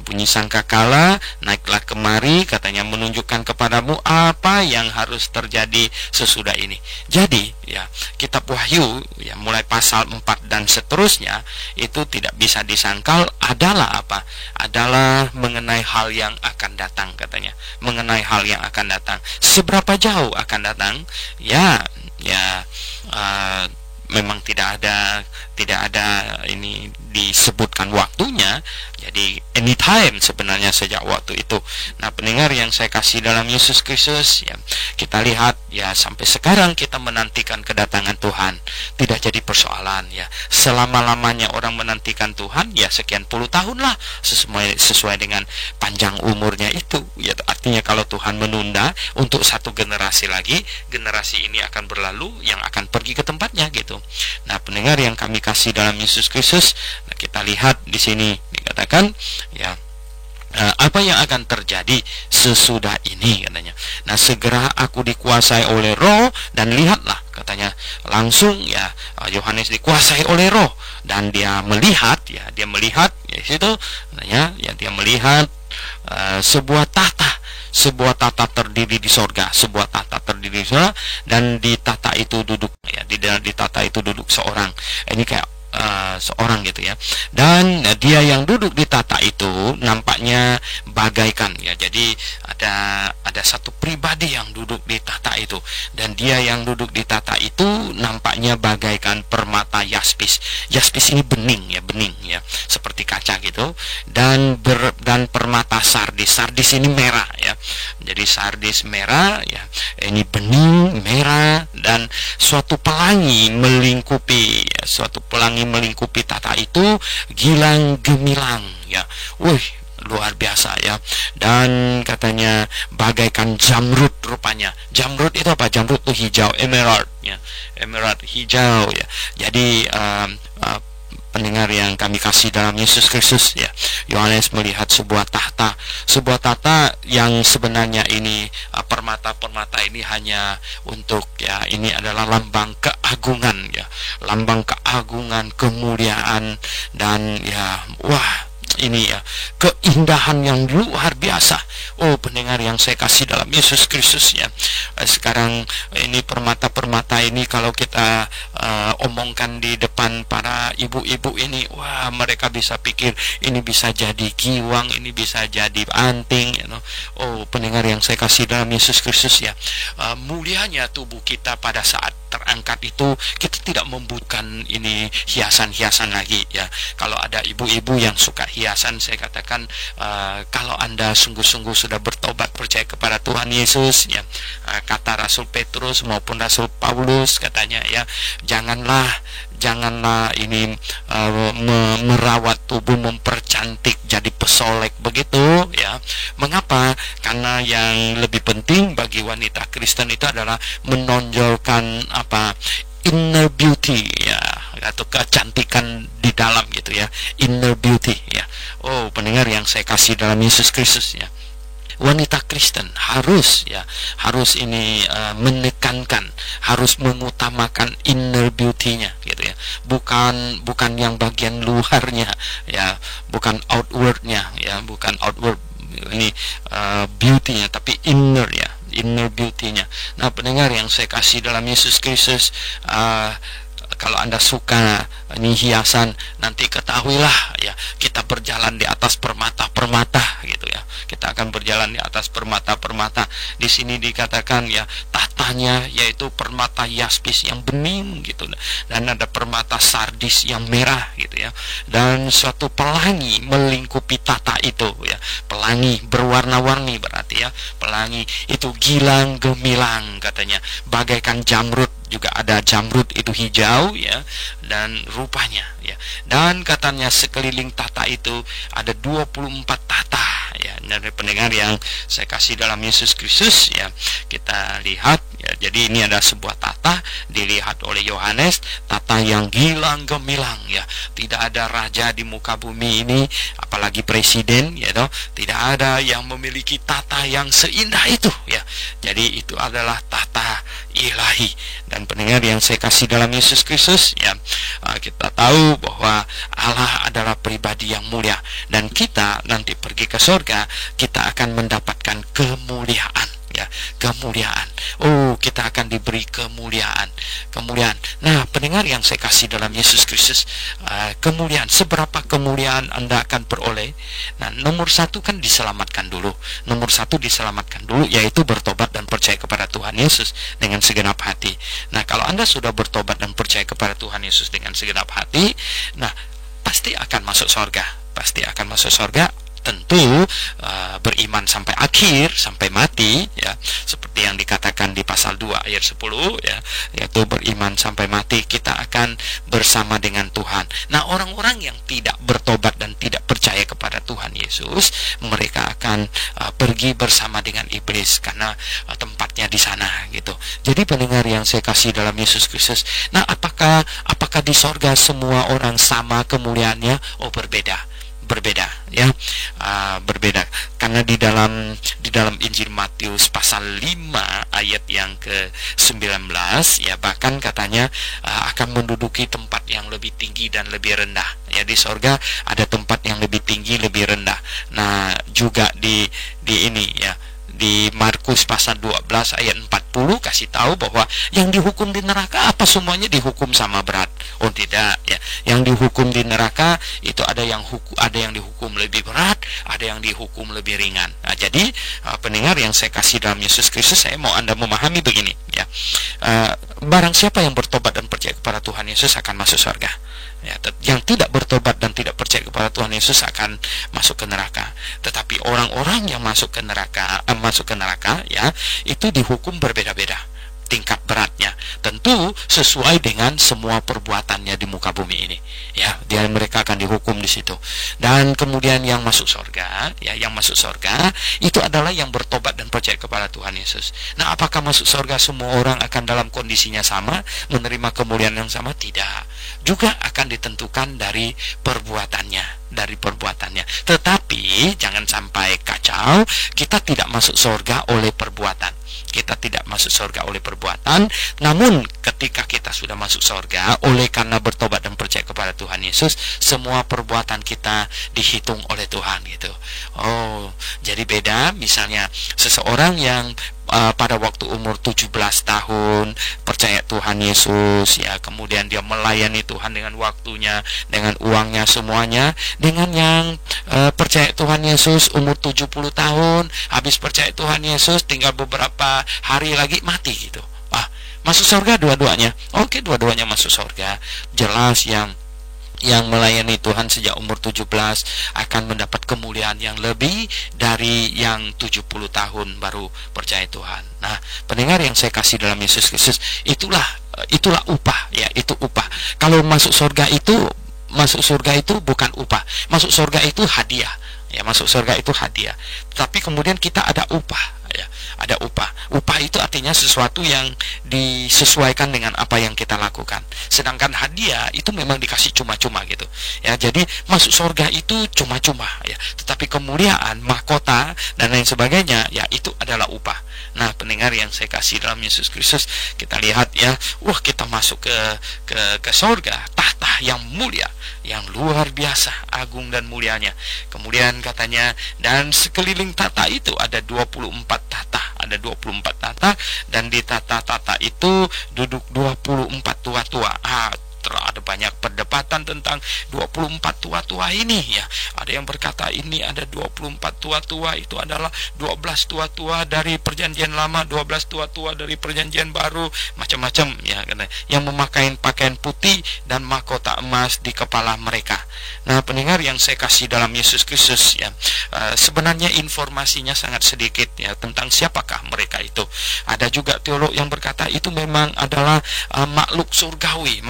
Bunyi sangkakala naiklah kemari, katanya menunjukkan kepadamu apa yang harus terjadi sesudah ini. Jadi ya, kitab Wahyu ya mulai pasal 4 dan seterusnya itu tidak bisa disangkal, adalah apa? Adalah mengenai hal yang akan datang, katanya. Mengenai hal yang akan datang. Seberapa jauh akan datang? Ya memang tidak ada ini disebutkan waktunya. Jadi anytime sebenarnya sejak waktu itu. Nah, pendengar yang saya kasih dalam Yesus Kristus ya, kita lihat ya sampai sekarang kita menantikan kedatangan Tuhan. Tidak jadi persoalan ya. Selama-lamanya orang menantikan Tuhan ya sekian puluh tahun lah, sesuai dengan panjang umurnya itu ya. Artinya kalau Tuhan menunda untuk satu generasi lagi, generasi ini akan berlalu, yang akan pergi ke tempatnya gitu. Nah, pendengar yang kami kasih dalam Yesus Kristus, nah, kita lihat di sini dikatakan ya, apa yang akan terjadi sesudah ini, katanya. Nah, segera aku dikuasai oleh Roh, dan lihatlah, katanya, langsung ya Yohanes dikuasai oleh Roh, dan dia melihat ya situ, katanya ya, dia melihat sebuah tahta terdiri di sorga, dan di tahta itu duduk ya, di tahta itu duduk seorang. Ini kayak seorang gitu ya, dan dia yang duduk di tahta itu nampaknya bagaikan ya. Jadi ada satu pribadi yang duduk di tahta itu, dan dia yang duduk di tahta itu nampaknya bagaikan permata yaspis. Yaspis ini bening ya, seperti kaca gitu, dan permata sardis. Sardis ini merah ya. Jadi sardis merah ya, ini bening merah, dan suatu pelangi melingkupi tahta itu, gilang gemilang ya. luar biasa ya. Dan katanya bagaikan jamrud rupanya. Jamrud itu apa? Jamrud itu hijau, emerald ya, emerald hijau ya. Jadi pendengar yang kami kasih dalam Yesus Kristus ya, Yohanes melihat sebuah tahta yang sebenarnya ini permata-permata ini hanya untuk ya, ini adalah lambang keagungan ya, lambang keagungan, kemuliaan, dan ya wah, ini ya keindahan yang luar biasa. Oh pendengar yang saya kasih dalam Yesus Kristus ya, sekarang ini permata-permata ini kalau kita omongkan di depan para ibu-ibu ini, wah mereka bisa pikir ini bisa jadi giwang, ini bisa jadi anting you know. Oh pendengar yang saya kasih dalam Yesus Kristus ya, mulianya tubuh kita pada saat terangkat itu, kita tidak membutuhkan ini hiasan-hiasan lagi ya. Kalau ada ibu-ibu yang suka hiasan, saya katakan kalau Anda sungguh-sungguh sudah bertobat percaya kepada Tuhan Yesus ya, kata Rasul Petrus maupun Rasul Paulus katanya ya, janganlah ini merawat tubuh, mempercantik jadi pesolek begitu ya. Mengapa? Karena yang lebih penting bagi wanita Kristen itu adalah menonjolkan inner beauty ya, atau kecantikan di dalam gitu ya, inner beauty ya. Oh pendengar yang saya kasih dalam Yesus Kristus ya, wanita Kristen harus ini menekankan, harus mengutamakan inner beauty-nya gitu ya, bukan yang bagian luarnya ya, bukan outward-nya ya, bukan outward ini beauty-nya, tapi inner ya, inner beauty-nya. Nah pendengar yang saya kasih dalam Yesus Kristus, kalau Anda suka ini hiasan, nanti ketahuilah ya, kita berjalan di atas permata-permata gitu ya. Kita akan berjalan di atas permata-permata. Di sini dikatakan ya, tahtanya yaitu permata yaspis yang bening gitu, dan ada permata sardis yang merah gitu ya. Dan suatu pelangi melingkupi tahta itu ya. Pelangi berwarna-warni berarti ya. Pelangi itu gilang gemilang katanya, bagaikan jamrud. Juga ada jamrud itu hijau ya, dan rupanya ya. Dan katanya sekeliling tahta itu ada 24 tahta ya. Dari pendengar yang saya kasih dalam Yesus Kristus ya, kita lihat ya, jadi ini ada sebuah tahta dilihat oleh Yohanes, tahta yang gilang gemilang ya. Tidak ada raja di muka bumi ini, apalagi presiden ya toh, tidak ada yang memiliki tahta yang seindah itu ya. Jadi itu adalah tahta ilahi. Dan pendengar yang saya kasih dalam Yesus Kristus ya, kita tahu bahwa Allah adalah pribadi yang mulia, dan kita nanti pergi ke surga, kita akan mendapatkan kemuliaan ya, kemuliaan. Oh kita akan diberi kemuliaan. Nah pendengar yang saya kasih dalam Yesus Kristus, kemuliaan, seberapa kemuliaan Anda akan peroleh? Nah nomor satu kan diselamatkan dulu, yaitu bertobat dan percaya kepada Tuhan Yesus dengan segenap hati. Nah kalau Anda sudah bertobat dan percaya kepada Tuhan Yesus dengan segenap hati, nah pasti akan masuk surga, tentu beriman sampai akhir, sampai mati ya, seperti yang dikatakan di pasal 2 ayat 10 ya, yaitu beriman sampai mati, kita akan bersama dengan Tuhan. Nah orang-orang yang tidak bertobat dan tidak percaya kepada Tuhan Yesus, mereka akan pergi bersama dengan iblis, karena tempatnya di sana gitu. Jadi pendengar yang saya kasih dalam Yesus Kristus, nah apakah di sorga semua orang sama kemuliaannya? Oh berbeda ya, berbeda, karena di dalam Injil Matius pasal 5 ayat yang ke-19 ya, bahkan katanya akan menduduki tempat yang lebih tinggi dan lebih rendah ya. Di sorga ada tempat yang lebih tinggi, lebih rendah. Nah juga di ini ya, di Markus pasal 12 ayat 40 kasih tahu bahwa yang dihukum di neraka apa semuanya dihukum sama berat? Oh tidak ya. Yang dihukum di neraka itu ada yang dihukum lebih berat, ada yang dihukum lebih ringan. Nah, jadi pendengar yang saya kasih dalam Yesus Kristus, saya mau Anda memahami begini ya. Barang siapa yang bertobat dan percaya kepada Tuhan Yesus akan masuk surga. Ya, yang tidak bertobat dan tidak percaya kepada Tuhan Yesus akan masuk ke neraka. Tetapi orang-orang yang masuk ke neraka ya, itu dihukum berbeda-beda. tingkat beratnya, tentu sesuai dengan semua perbuatannya di muka bumi ini. Ya, mereka akan dihukum di situ. Dan kemudian yang masuk surga, ya, yang masuk surga itu adalah yang bertobat dan percaya kepada Tuhan Yesus. Nah, apakah masuk surga semua orang akan dalam kondisinya sama, menerima kemuliaan yang sama? Tidak. Juga akan ditentukan dari perbuatannya, Tetapi jangan sampai kacau, kita tidak masuk surga oleh perbuatan. Kita tidak masuk surga oleh perbuatan, namun ketika kita sudah masuk surga oleh karena bertobat dan percaya kepada Tuhan Yesus, semua perbuatan kita dihitung oleh Tuhan gitu. Oh, jadi beda misalnya seseorang yang pada waktu umur 17 tahun percaya Tuhan Yesus, ya, kemudian dia melayani Tuhan dengan waktunya, dengan uangnya semuanya, dengan yang percaya Tuhan Yesus umur 70 tahun, habis percaya Tuhan Yesus tinggal beberapa hari lagi mati gitu. Masuk surga dua-duanya. Oke, dua-duanya masuk surga. Jelas yang melayani Tuhan sejak umur 17 akan mendapat kemuliaan yang lebih dari yang 70 tahun baru percaya Tuhan. Nah, pendengar yang saya kasih dalam Yesus Kristus, itulah upah, ya, itu upah. Kalau masuk surga itu bukan upah. Masuk surga itu hadiah. Ya, masuk surga itu hadiah. Tapi kemudian kita ada upah, ya. Ada upah. Upah itu artinya sesuatu yang disesuaikan dengan apa yang kita lakukan. Sedangkan hadiah itu memang dikasih cuma-cuma gitu. Ya, jadi masuk surga itu cuma-cuma, ya. Tetapi kemuliaan, mahkota dan lain sebagainya, ya, itu adalah upah. Nah, pendengar yang saya kasih dalam Yesus Kristus, kita lihat, ya, kita masuk ke surga, tahta yang mulia, yang luar biasa agung dan mulianya. Kemudian katanya, dan sekeliling tahta itu ada 24 tahta, dan di tahta-tahta itu duduk 24 tua-tua. Ada banyak perdebatan tentang 24 tua-tua ini, ya. Ada yang berkata ini ada 24 tua-tua itu adalah 12 tua-tua dari perjanjian lama, 12 tua-tua dari perjanjian baru, macam-macam, ya, yang memakai pakaian putih dan mahkota emas di kepala mereka. Nah, pendengar yang saya kasih dalam Yesus Kristus, ya, sebenarnya informasinya sangat sedikit, ya, tentang siapakah mereka itu. Ada juga teolog yang berkata itu memang adalah makhluk surgawi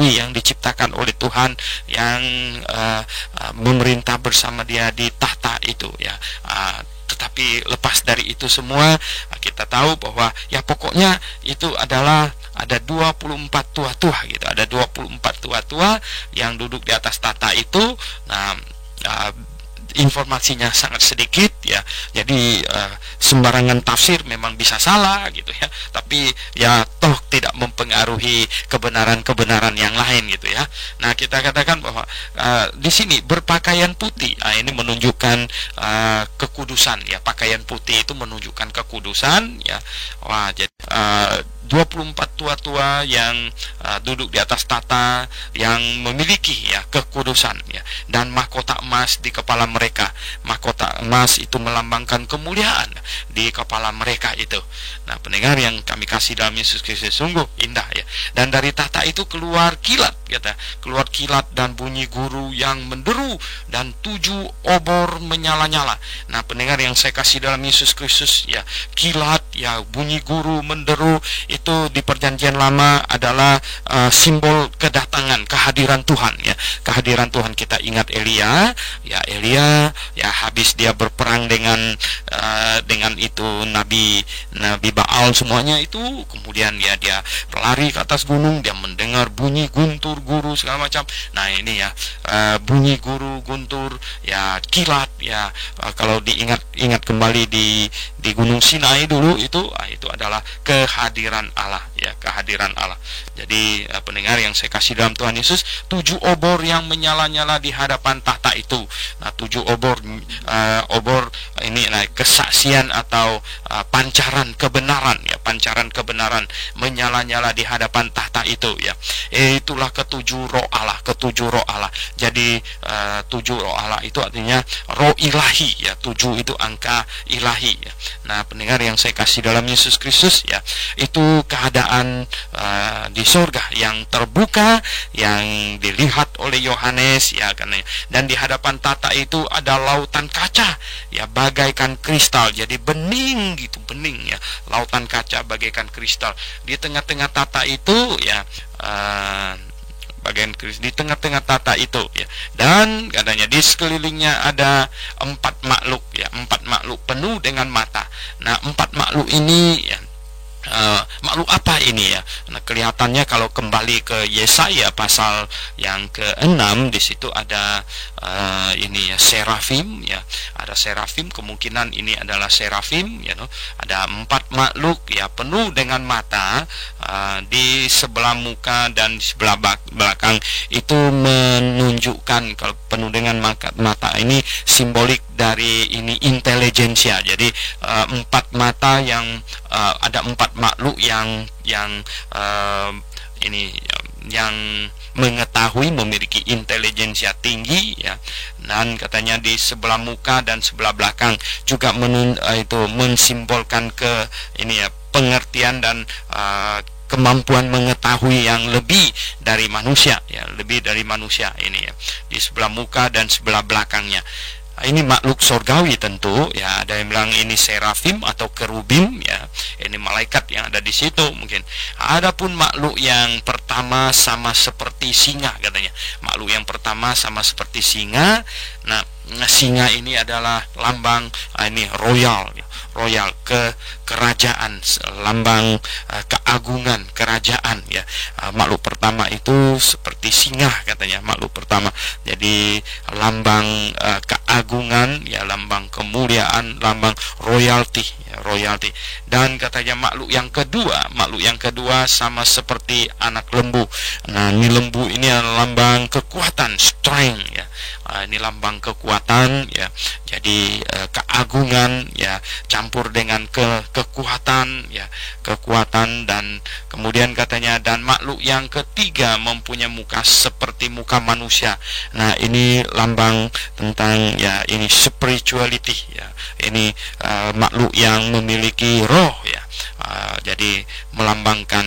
yang diciptakan oleh Tuhan, yang memerintah bersama Dia di tahta itu, ya. Tetapi lepas dari itu semua, kita tahu bahwa, ya, pokoknya itu adalah ada 24 tua-tua gitu. Ada 24 tua-tua yang duduk di atas tahta itu. Nah, informasinya sangat sedikit, ya. Jadi sembarangan tafsir memang bisa salah gitu, ya. Tapi ya toh tidak mempengaruhi kebenaran-kebenaran yang lain gitu, ya. Nah, kita katakan bahwa di sini berpakaian putih. Ini menunjukkan kekudusan, ya. Pakaian putih itu menunjukkan kekudusan, ya. Jadi 24 tua-tua yang duduk di atas tahta yang memiliki, ya, kekudusan, ya, dan mahkota emas di kepala mereka. Mahkota emas itu melambangkan kemuliaan di kepala mereka itu. Nah, pendengar yang kami kasih dalam Yesus Kristus, sungguh indah, ya. Dan dari tahta itu keluar kilat, keluar kilat dan bunyi guru yang menderu, dan 7 obor menyala-nyala. Nah, pendengar yang saya kasih dalam Yesus Kristus, ya, kilat, ya, bunyi guru menderu itu di perjanjian lama adalah simbol kedatangan, kehadiran Tuhan, ya. Kehadiran Tuhan. Kita ingat Elia, ya, habis dia berperang dengan itu Nabi Baal semuanya itu, kemudian ya dia lari ke atas gunung, dia mendengar bunyi guntur guru segala macam. Nah, ini, ya, bunyi guru guntur, ya, kilat, ya. Kalau ingat kembali di Gunung Sinai dulu itu adalah kehadiran Allah, ya, kehadiran Allah. Jadi pendengar yang saya kasih dalam Tuhan Yesus, 7 obor yang menyala-nyala di hadapan tahta itu. Nah, 7 obor ini, kesaksian atau pancaran kebenaran, ya, pancaran kebenaran menyala-nyala di hadapan tahta itu, ya. Itulah ketujuh roh Allah, Jadi 7 roh Allah itu artinya roh ilahi, ya. 7 itu angka ilahi, ya. Nah, pendengar yang saya kasih dalam Yesus Kristus, ya, itu keadaan di surga yang terbuka, yang dilihat oleh Yohanes ya karena, dan di hadapan tata itu ada lautan kaca ya bagaikan kristal, jadi bening gitu, bening ya, lautan kaca bagaikan kristal. Di tengah-tengah tata itu ya bagian di tengah-tengah tata itu ya, dan katanya di sekelilingnya ada 4 makhluk ya, 4 makhluk penuh dengan mata. Nah 4 makhluk ini ya, makhluk apa ini ya? Nah, kelihatannya kalau kembali ke Yesaya pasal yang ke-6, di situ ada ini ya, serafim ya, ada serafim, kemungkinan ini adalah serafim ya, no? Ada 4 makhluk ya penuh dengan mata di sebelah muka dan di sebelah belakang. Itu menunjukkan kalau penuh dengan mata ini simbolik dari ini intelijensia. Jadi 4 mata yang ada 4 makhluk yang ini yang mengetahui, memiliki intelijensia tinggi ya, dan katanya di sebelah muka dan sebelah belakang juga itu mensimbolkan ke ini ya, pengertian dan kemampuan mengetahui yang lebih dari manusia ya, lebih dari manusia ini ya, di sebelah muka dan sebelah belakangnya. Ini makhluk surgawi tentu ya, ada yang bilang ini serafim atau kerubim ya, ini malaikat yang ada di situ mungkin. Adapun makhluk yang pertama sama seperti singa katanya, makhluk yang pertama sama seperti singa. Nah singa ini adalah lambang ini royal ya, royal kerajaan, lambang keagungan kerajaan ya. Makhluk pertama itu seperti singa katanya, makhluk pertama, jadi lambang keagungan ya, lambang kemuliaan, lambang royalty ya, royalty. Dan katanya makhluk yang kedua sama seperti anak lembu. Nah ini lembu ini adalah lambang kekuatan, strength ya. Ini lambang kekuatan ya, jadi keagungan ya campur dengan kekuatan ya, kekuatan. Dan kemudian katanya, dan makhluk yang ketiga mempunyai muka seperti muka manusia. Nah ini lambang tentang ya ini spirituality ya, ini makhluk yang memiliki roh ya, jadi melambangkan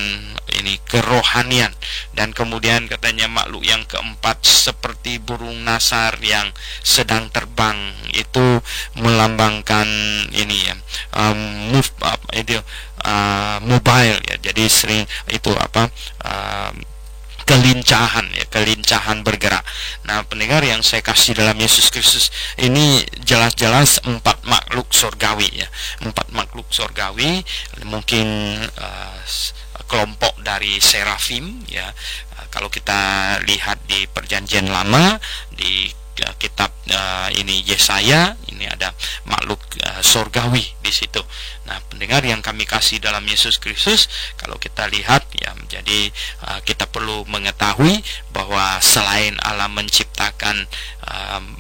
ini kerohanian. Dan kemudian katanya makhluk yang keempat seperti burung nasar yang sedang terbang, itu melambangkan ini ya, mobile ya, jadi sering itu kelincahan ya, kelincahan bergerak. Nah pendengar yang saya kasih dalam Yesus Kristus, ini jelas-jelas 4 makhluk surgawi ya, 4 makhluk surgawi, mungkin kelompok dari serafim ya. Kalau kita lihat di Perjanjian Lama di kitab ini Yesaya, ini ada makhluk surgawi di situ. Nah, pendengar yang kami kasih dalam Yesus Kristus, kalau kita lihat ya, jadi kita perlu mengetahui bahwa selain Allah menciptakan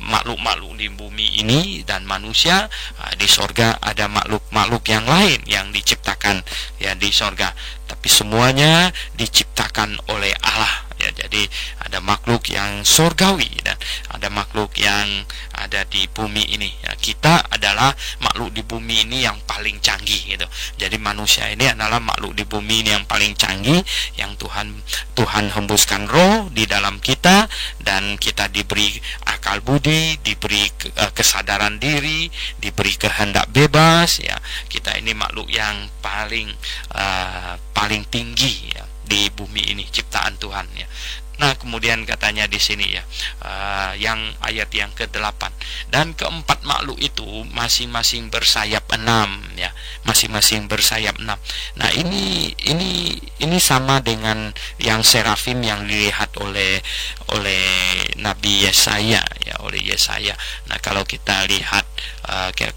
makhluk-makhluk di bumi ini dan manusia, di sorga ada makhluk-makhluk yang lain yang diciptakan ya di sorga, tapi semuanya diciptakan oleh Allah ya. Jadi ada makhluk yang surgawi dan ada makhluk yang ada di bumi ini ya. Kita adalah makhluk di bumi ini yang paling canggih gitu. Jadi manusia ini adalah makhluk di bumi ini yang paling canggih, yang Tuhan hembuskan roh di dalam kita, dan kita diberi akal budi, diberi kesadaran diri, diberi kehendak bebas ya. Kita ini makhluk yang paling tinggi ya di bumi ini, ciptaan Tuhan ya. Nah kemudian katanya di sini ya, yang ayat yang ke-8, dan keempat makhluk itu masing-masing bersayap 6 ya, masing-masing bersayap 6. Nah ini sama dengan yang serafim yang dilihat oleh Nabi Yesaya ya, oleh Yesaya. Nah kalau kita lihat,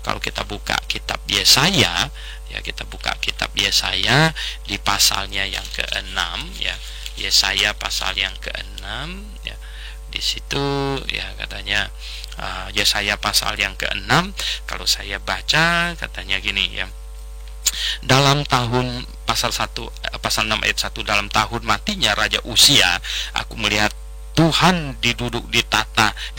kalau kita buka kitab Yesaya ya, kita buka kitab Yesaya di pasalnya yang ke-6 ya, Yesaya pasal yang ke-6 ya. Di situ ya katanya Yesaya pasal yang ke-6, kalau saya baca katanya gini ya. Dalam tahun pasal 6 ayat 1, dalam tahun matinya Raja Uzia, aku melihat Tuhan diduduk di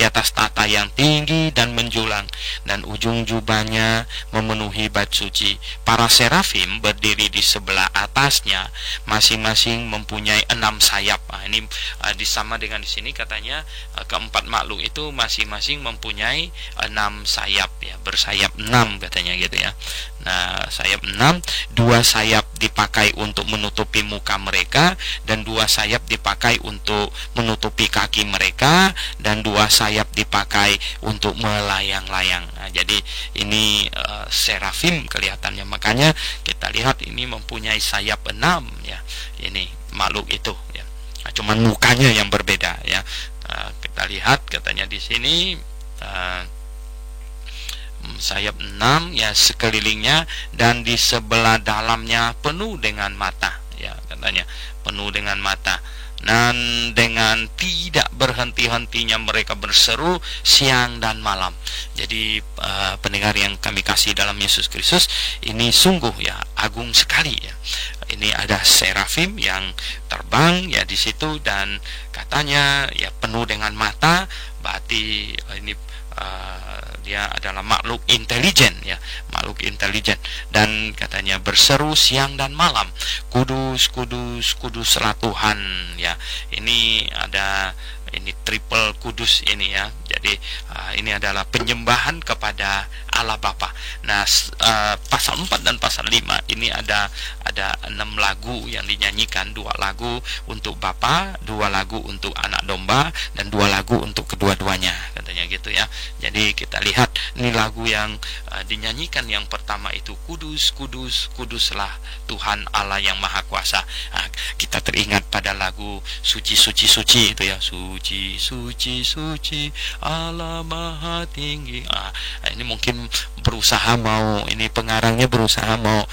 atas tata yang tinggi dan menjulang, dan ujung jubahnya memenuhi bait suci. Para serafim berdiri di sebelah atasnya, masing-masing mempunyai 6 sayap. Ini disama dengan di sini katanya keempat makhluk itu masing-masing mempunyai 6 sayap, ya, bersayap 6 katanya gitu ya. Nah, sayap 6, 2 sayap dipakai untuk menutupi muka mereka, dan 2 sayap dipakai untuk menutupi kaki mereka, dan 2 sayap dipakai untuk melayang-layang. Nah, jadi ini serafim kelihatannya, makanya kita lihat ini mempunyai sayap 6 ya. Ini makhluk itu ya. Nah, cuman mukanya yang berbeda ya. Kita lihat katanya di sini sayap 6 ya sekelilingnya, dan di sebelah dalamnya penuh dengan mata ya, katanya penuh dengan mata, dan dengan tidak berhenti-hentinya mereka berseru siang dan malam. Jadi pendengar yang kami kasih dalam Yesus Kristus, ini sungguh ya agung sekali ya. Ini ada serafim yang terbang ya di situ, dan katanya ya penuh dengan mata, berarti ini dia adalah makhluk intelijen ya, makhluk intelijen, dan katanya berseru siang dan malam, kudus kudus kuduslah Tuhan ya. Ini ada ini triple kudus ini ya. Jadi ini adalah penyembahan kepada Allah Bapa. Nah, pasal 4 dan pasal 5 ini ada 6 lagu yang dinyanyikan, 2 lagu untuk Bapa, 2 lagu untuk anak domba, dan 2 lagu untuk kedua-duanya, katanya gitu ya. Jadi kita lihat ini lagu yang dinyanyikan, yang pertama itu kudus kudus kuduslah Tuhan Allah yang Maha Kuasa. Nah, kita teringat pada lagu suci suci suci itu ya, suci suci suci Allah Maha Tinggi. Ini mungkin berusaha mau, ini pengarangnya berusaha mau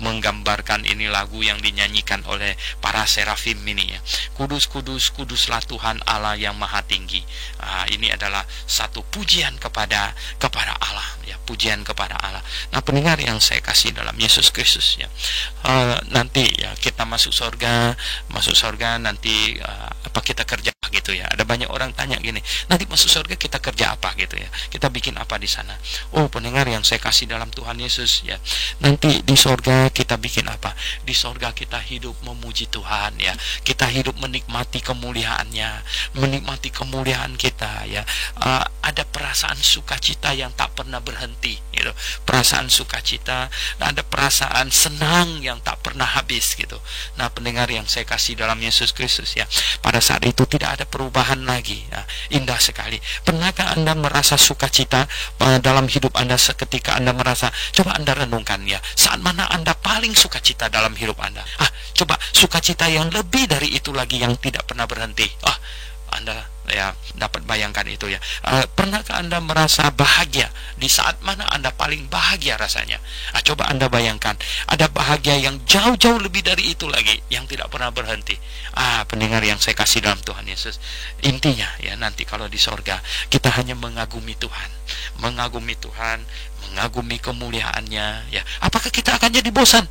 menggambarkan ini lagu yang dinyanyikan oleh para serafim ini ya. Kudus kudus kuduslah Tuhan Allah yang Maha Tinggi. Ini adalah satu pujian kepada Allah ya, pujian kepada Allah. Nah, pendengar yang saya kasih dalam Yesus Kristus ya, nanti ya kita masuk surga nanti apa kita kerja gitu ya. Ada banyak orang tanya gini, nanti masuk surga kita kerja apa gitu ya, kita bikin apa di sana. Oh, pendengar yang saya kasih dalam Tuhan Yesus ya, nanti di surga kita bikin apa? Di surga kita hidup memuji Tuhan ya, kita hidup menikmati kemuliaannya, menikmati kemuliaan kita ya. Ada perasaan sukacita yang tak pernah berhenti gitu, perasaan sukacita, ada perasaan senang yang tak pernah habis gitu. Nah, pendengar yang saya kasih dalam Yesus Kristus ya, pada saat itu tidak ada perubahan lagi ya. Indah sekali. Pernahkah Anda merasa sukacita dalam hidup Anda seketika Anda merasa? Coba Anda renungkan ya, saat mana Anda paling sukacita dalam hidup Anda? Coba sukacita yang lebih dari itu lagi yang tidak pernah berhenti. Anda ya dapat bayangkan itu ya. Pernahkah Anda merasa bahagia? Di saat mana Anda paling bahagia rasanya? Coba Anda bayangkan, ada bahagia yang jauh-jauh lebih dari itu lagi, yang tidak pernah berhenti. Pendengar yang saya kasih dalam Tuhan Yesus, intinya ya, nanti kalau di sorga kita hanya mengagumi Tuhan, mengagumi kemuliaannya ya. Apakah kita akan jadi bosan?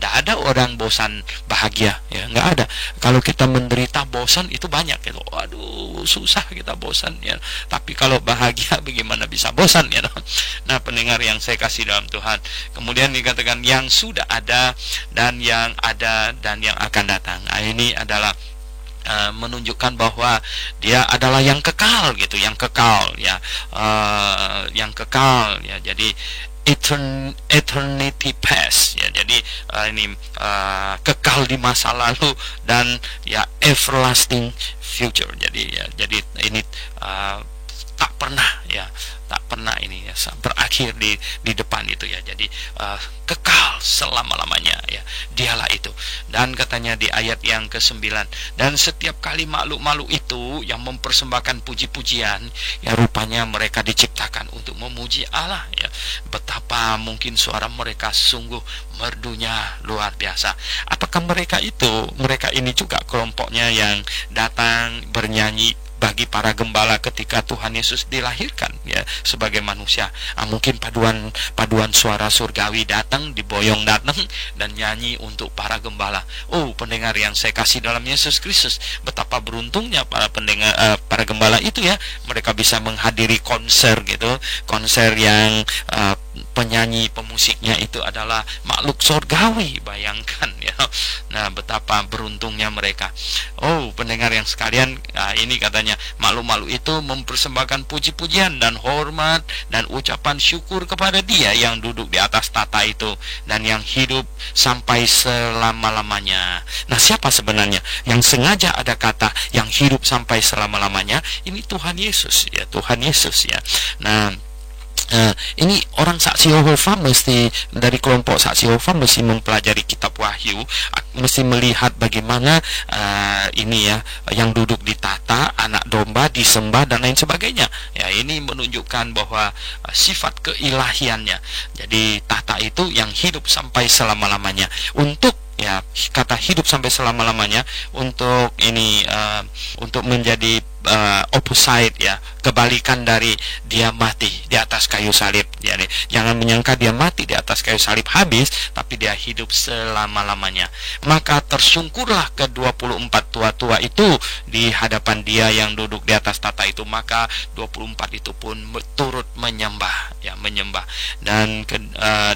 Tidak ada orang bosan bahagia ya, nggak ada. Kalau kita menderita bosan itu banyak gitu, aduh susah kita bosan ya. Tapi kalau bahagia bagaimana bisa bosan ya. Nah, pendengar yang saya kasih dalam Tuhan, kemudian dikatakan yang sudah ada dan yang akan datang. Ini adalah menunjukkan bahwa dia adalah yang kekal gitu, yang kekal ya, jadi eternity past ya, jadi ini kekal di masa lalu, dan ya everlasting future. Jadi ini tak pernah ini ya berakhir di depan itu ya. Jadi kekal selama-lamanya ya, dialah itu. Dan katanya di ayat yang ke-9, dan setiap kali makhluk-makhluk itu yang mempersembahkan puji-pujian ya, rupanya mereka diciptakan untuk memuji Allah ya. Betapa mungkin suara mereka sungguh merdunya luar biasa. Apakah mereka ini juga kelompoknya yang datang bernyanyi bagi para gembala ketika Tuhan Yesus dilahirkan ya sebagai manusia. Mungkin paduan suara surgawi datang, diboyong datang dan nyanyi untuk para gembala. Oh, pendengar yang saya kasih dalam Yesus Kristus, betapa beruntungnya para pendengar, para gembala itu ya, mereka bisa menghadiri konser gitu, konser yang penyanyi pemusiknya itu adalah makhluk surgawi, bayangkan ya. Nah, betapa beruntungnya mereka. Oh, pendengar yang sekalian, ini katanya makhluk-makhluk itu mempersembahkan puji-pujian dan hormat dan ucapan syukur kepada Dia yang duduk di atas tata itu dan yang hidup sampai selama-lamanya. Nah, siapa sebenarnya yang sengaja ada kata yang hidup sampai selama-lamanya? Ini Tuhan Yesus ya, Tuhan Yesus ya. Nah, ini orang saksi Yehova mesti, dari kelompok saksi Yehova mesti mempelajari kitab Wahyu, mesti melihat bagaimana ini ya, yang duduk di tata, anak domba disembah dan lain sebagainya. Ya, ini menunjukkan bahwa sifat keilahiannya. Jadi tata itu yang hidup sampai selama-lamanya. Untuk ya, kata hidup sampai selama-lamanya untuk ini untuk menjadi opposite ya, kebalikan dari dia mati di atas kayu salib. Jadi jangan menyangka dia mati di atas kayu salib habis, tapi dia hidup selama-lamanya. Maka tersungkurlah ke-24 tua-tua itu di hadapan dia yang duduk di atas tata itu. Maka 24 itu pun turut menyembah ya, menyembah dan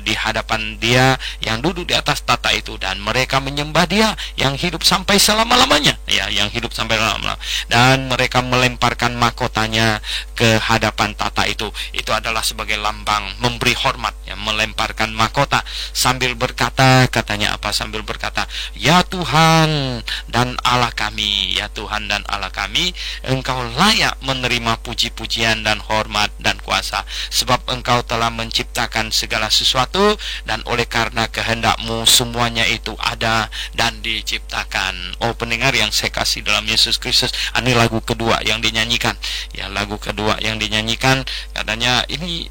di hadapan dia yang duduk di atas tata itu, dan mereka menyembah dia yang hidup sampai selama-lamanya ya, yang hidup sampai selama-lamanya. Dan mereka melemparkan mahkotanya ke hadapan tata itu. Itu adalah sebagai lambang memberi hormat ya, melemparkan mahkota sambil berkata, katanya apa? Sambil berkata, ya Tuhan dan Allah kami, ya Tuhan dan Allah kami, Engkau layak menerima puji-pujian dan hormat dan kuasa, sebab Engkau telah menciptakan segala sesuatu, dan oleh karena kehendak-Mu semuanya itu ada dan diciptakan. Oh, pendengar yang saya kasih dalam Yesus Kristus, ini lagu kedua yang dinyanyikan ya, lagu kedua yang dinyanyikan katanya ini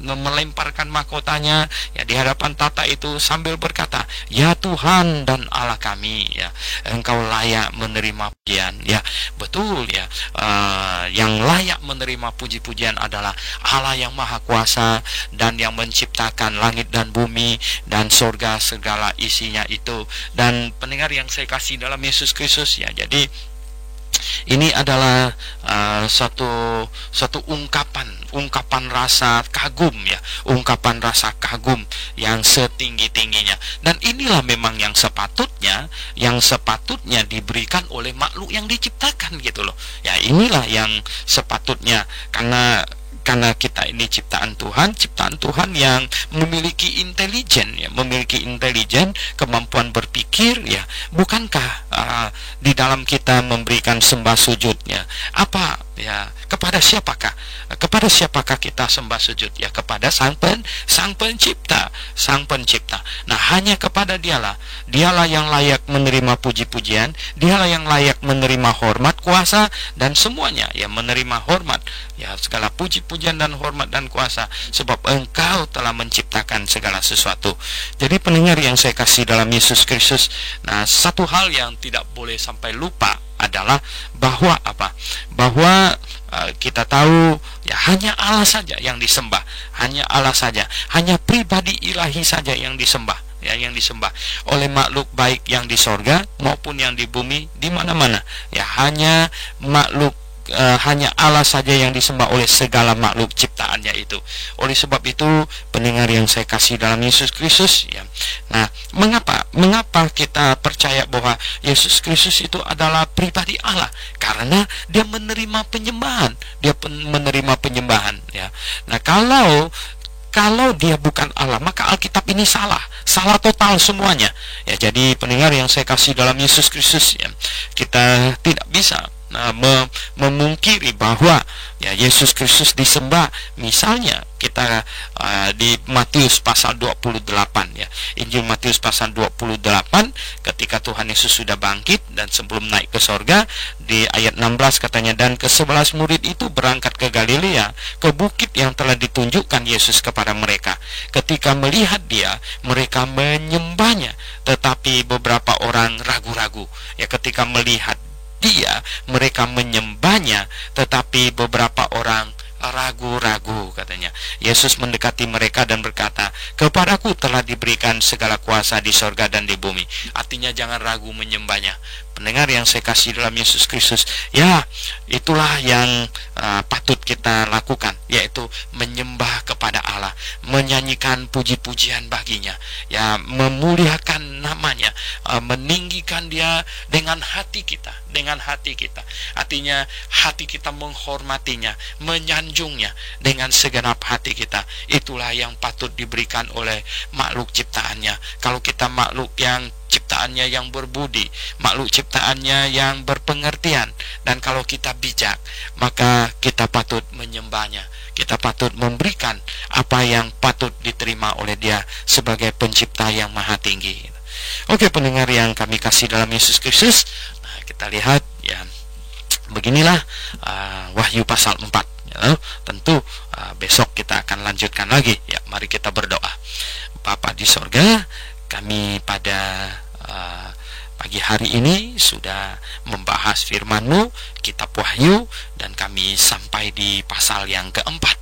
melemparkan mahkotanya ya di hadapan tata itu sambil berkata, ya Tuhan dan Allah kami, ya Engkau layak menerima pujian. Ya betul ya, yang layak menerima puji-pujian adalah Allah yang maha kuasa dan yang menciptakan langit dan bumi dan surga segala isinya itu. Dan pendengar yang saya kasih dalam Yesus Kristus ya, jadi ini adalah satu ungkapan rasa kagum ya, ungkapan rasa kagum yang setinggi-tingginya. Dan inilah memang yang sepatutnya diberikan oleh makhluk yang diciptakan gitu loh. Ya, inilah yang sepatutnya, karena kita ini ciptaan Tuhan yang memiliki intelijen ya, kemampuan berpikir ya. Bukankah di dalam kita memberikan sembah sujudnya apa ya, kepada siapakah kita sembah sujud ya? Kepada sang pencipta. Nah, hanya kepada dialah yang layak menerima puji-pujian, dialah yang layak menerima hormat, kuasa dan semuanya ya, menerima hormat ya, segala puji-pujian dan hormat dan kuasa, sebab Engkau telah menciptakan segala sesuatu. Jadi pendengar yang saya kasih dalam Yesus Kristus, nah satu hal yang tidak boleh sampai lupa adalah bahwa kita tahu ya, hanya Allah saja yang disembah, hanya Allah saja, hanya pribadi ilahi saja yang disembah ya, yang disembah oleh makhluk baik yang di sorga maupun yang di bumi, di mana-mana ya, hanya Allah saja yang disembah oleh segala makhluk ciptaannya itu. Oleh sebab itu pendengar yang saya kasih dalam Yesus Kristus ya, nah mengapa kita percaya bahwa Yesus Kristus itu adalah pribadi Allah? Karena dia menerima penyembahan, ya. Nah, kalau dia bukan Allah, maka Alkitab ini salah total semuanya ya. Jadi pendengar yang saya kasih dalam Yesus Kristus ya, kita tidak bisa memungkiri bahwa ya Yesus Kristus disembah. Misalnya kita di Matius pasal 28 ya, Injil Matius pasal 28, ketika Tuhan Yesus sudah bangkit dan sebelum naik ke sorga, di ayat 16 katanya, dan ke-11 murid itu berangkat ke Galilea, ke bukit yang telah ditunjukkan Yesus kepada mereka. Ketika melihat dia, mereka menyembahnya, tetapi beberapa orang ragu-ragu ya, ketika melihat dia, mereka menyembahnya menyembahnya, tetapi beberapa orang ragu-ragu katanya. Yesus mendekati mereka dan berkata, "Kepadaku telah diberikan segala kuasa di sorga dan di bumi." Artinya jangan ragu menyembahnya. Pendengar yang saya kasih dalam Yesus Kristus, ya itulah yang patut kita lakukan, yaitu menyembah kepada Allah, menyanyikan puji-pujian baginya, ya memuliakan namanya, meninggikan Dia dengan hati kita, Artinya hati kita menghormatinya, menyanjungnya dengan segenap hati kita. Itulah yang patut diberikan oleh makhluk ciptaannya. Kalau kita makhluk yang ciptaannya yang berbudi, makhluk ciptaannya yang berpengertian, dan kalau kita bijak, maka kita patut menyembahnya. Kita patut memberikan apa yang patut diterima oleh Dia sebagai pencipta yang maha tinggi. Oke, pendengar yang kami kasih dalam Yesus Kristus, nah, kita lihat ya, beginilah Wahyu pasal 4 ya. Tentu besok kita akan lanjutkan lagi ya. Mari kita berdoa. Bapa di sorga, kami pada pagi hari ini sudah membahas firman-Mu, kitab Wahyu, dan kami sampai di pasal yang keempat.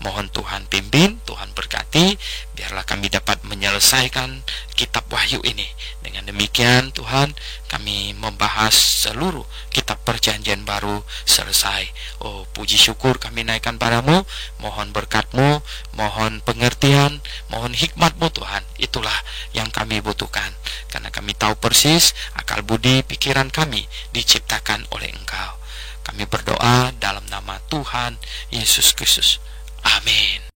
Mohon Tuhan pimpin, Tuhan berkati, biarlah kami dapat menyelesaikan kitab Wahyu ini. Dengan demikian Tuhan, kami membahas seluruh kitab perjanjian baru selesai. Oh, puji syukur kami naikkan padamu. Mohon berkat-Mu, mohon pengertian, mohon hikmat-Mu Tuhan. Itulah yang kami butuhkan, karena kami tahu persis akal budi pikiran kami diciptakan oleh Engkau. Kami berdoa dalam nama Tuhan Yesus Kristus.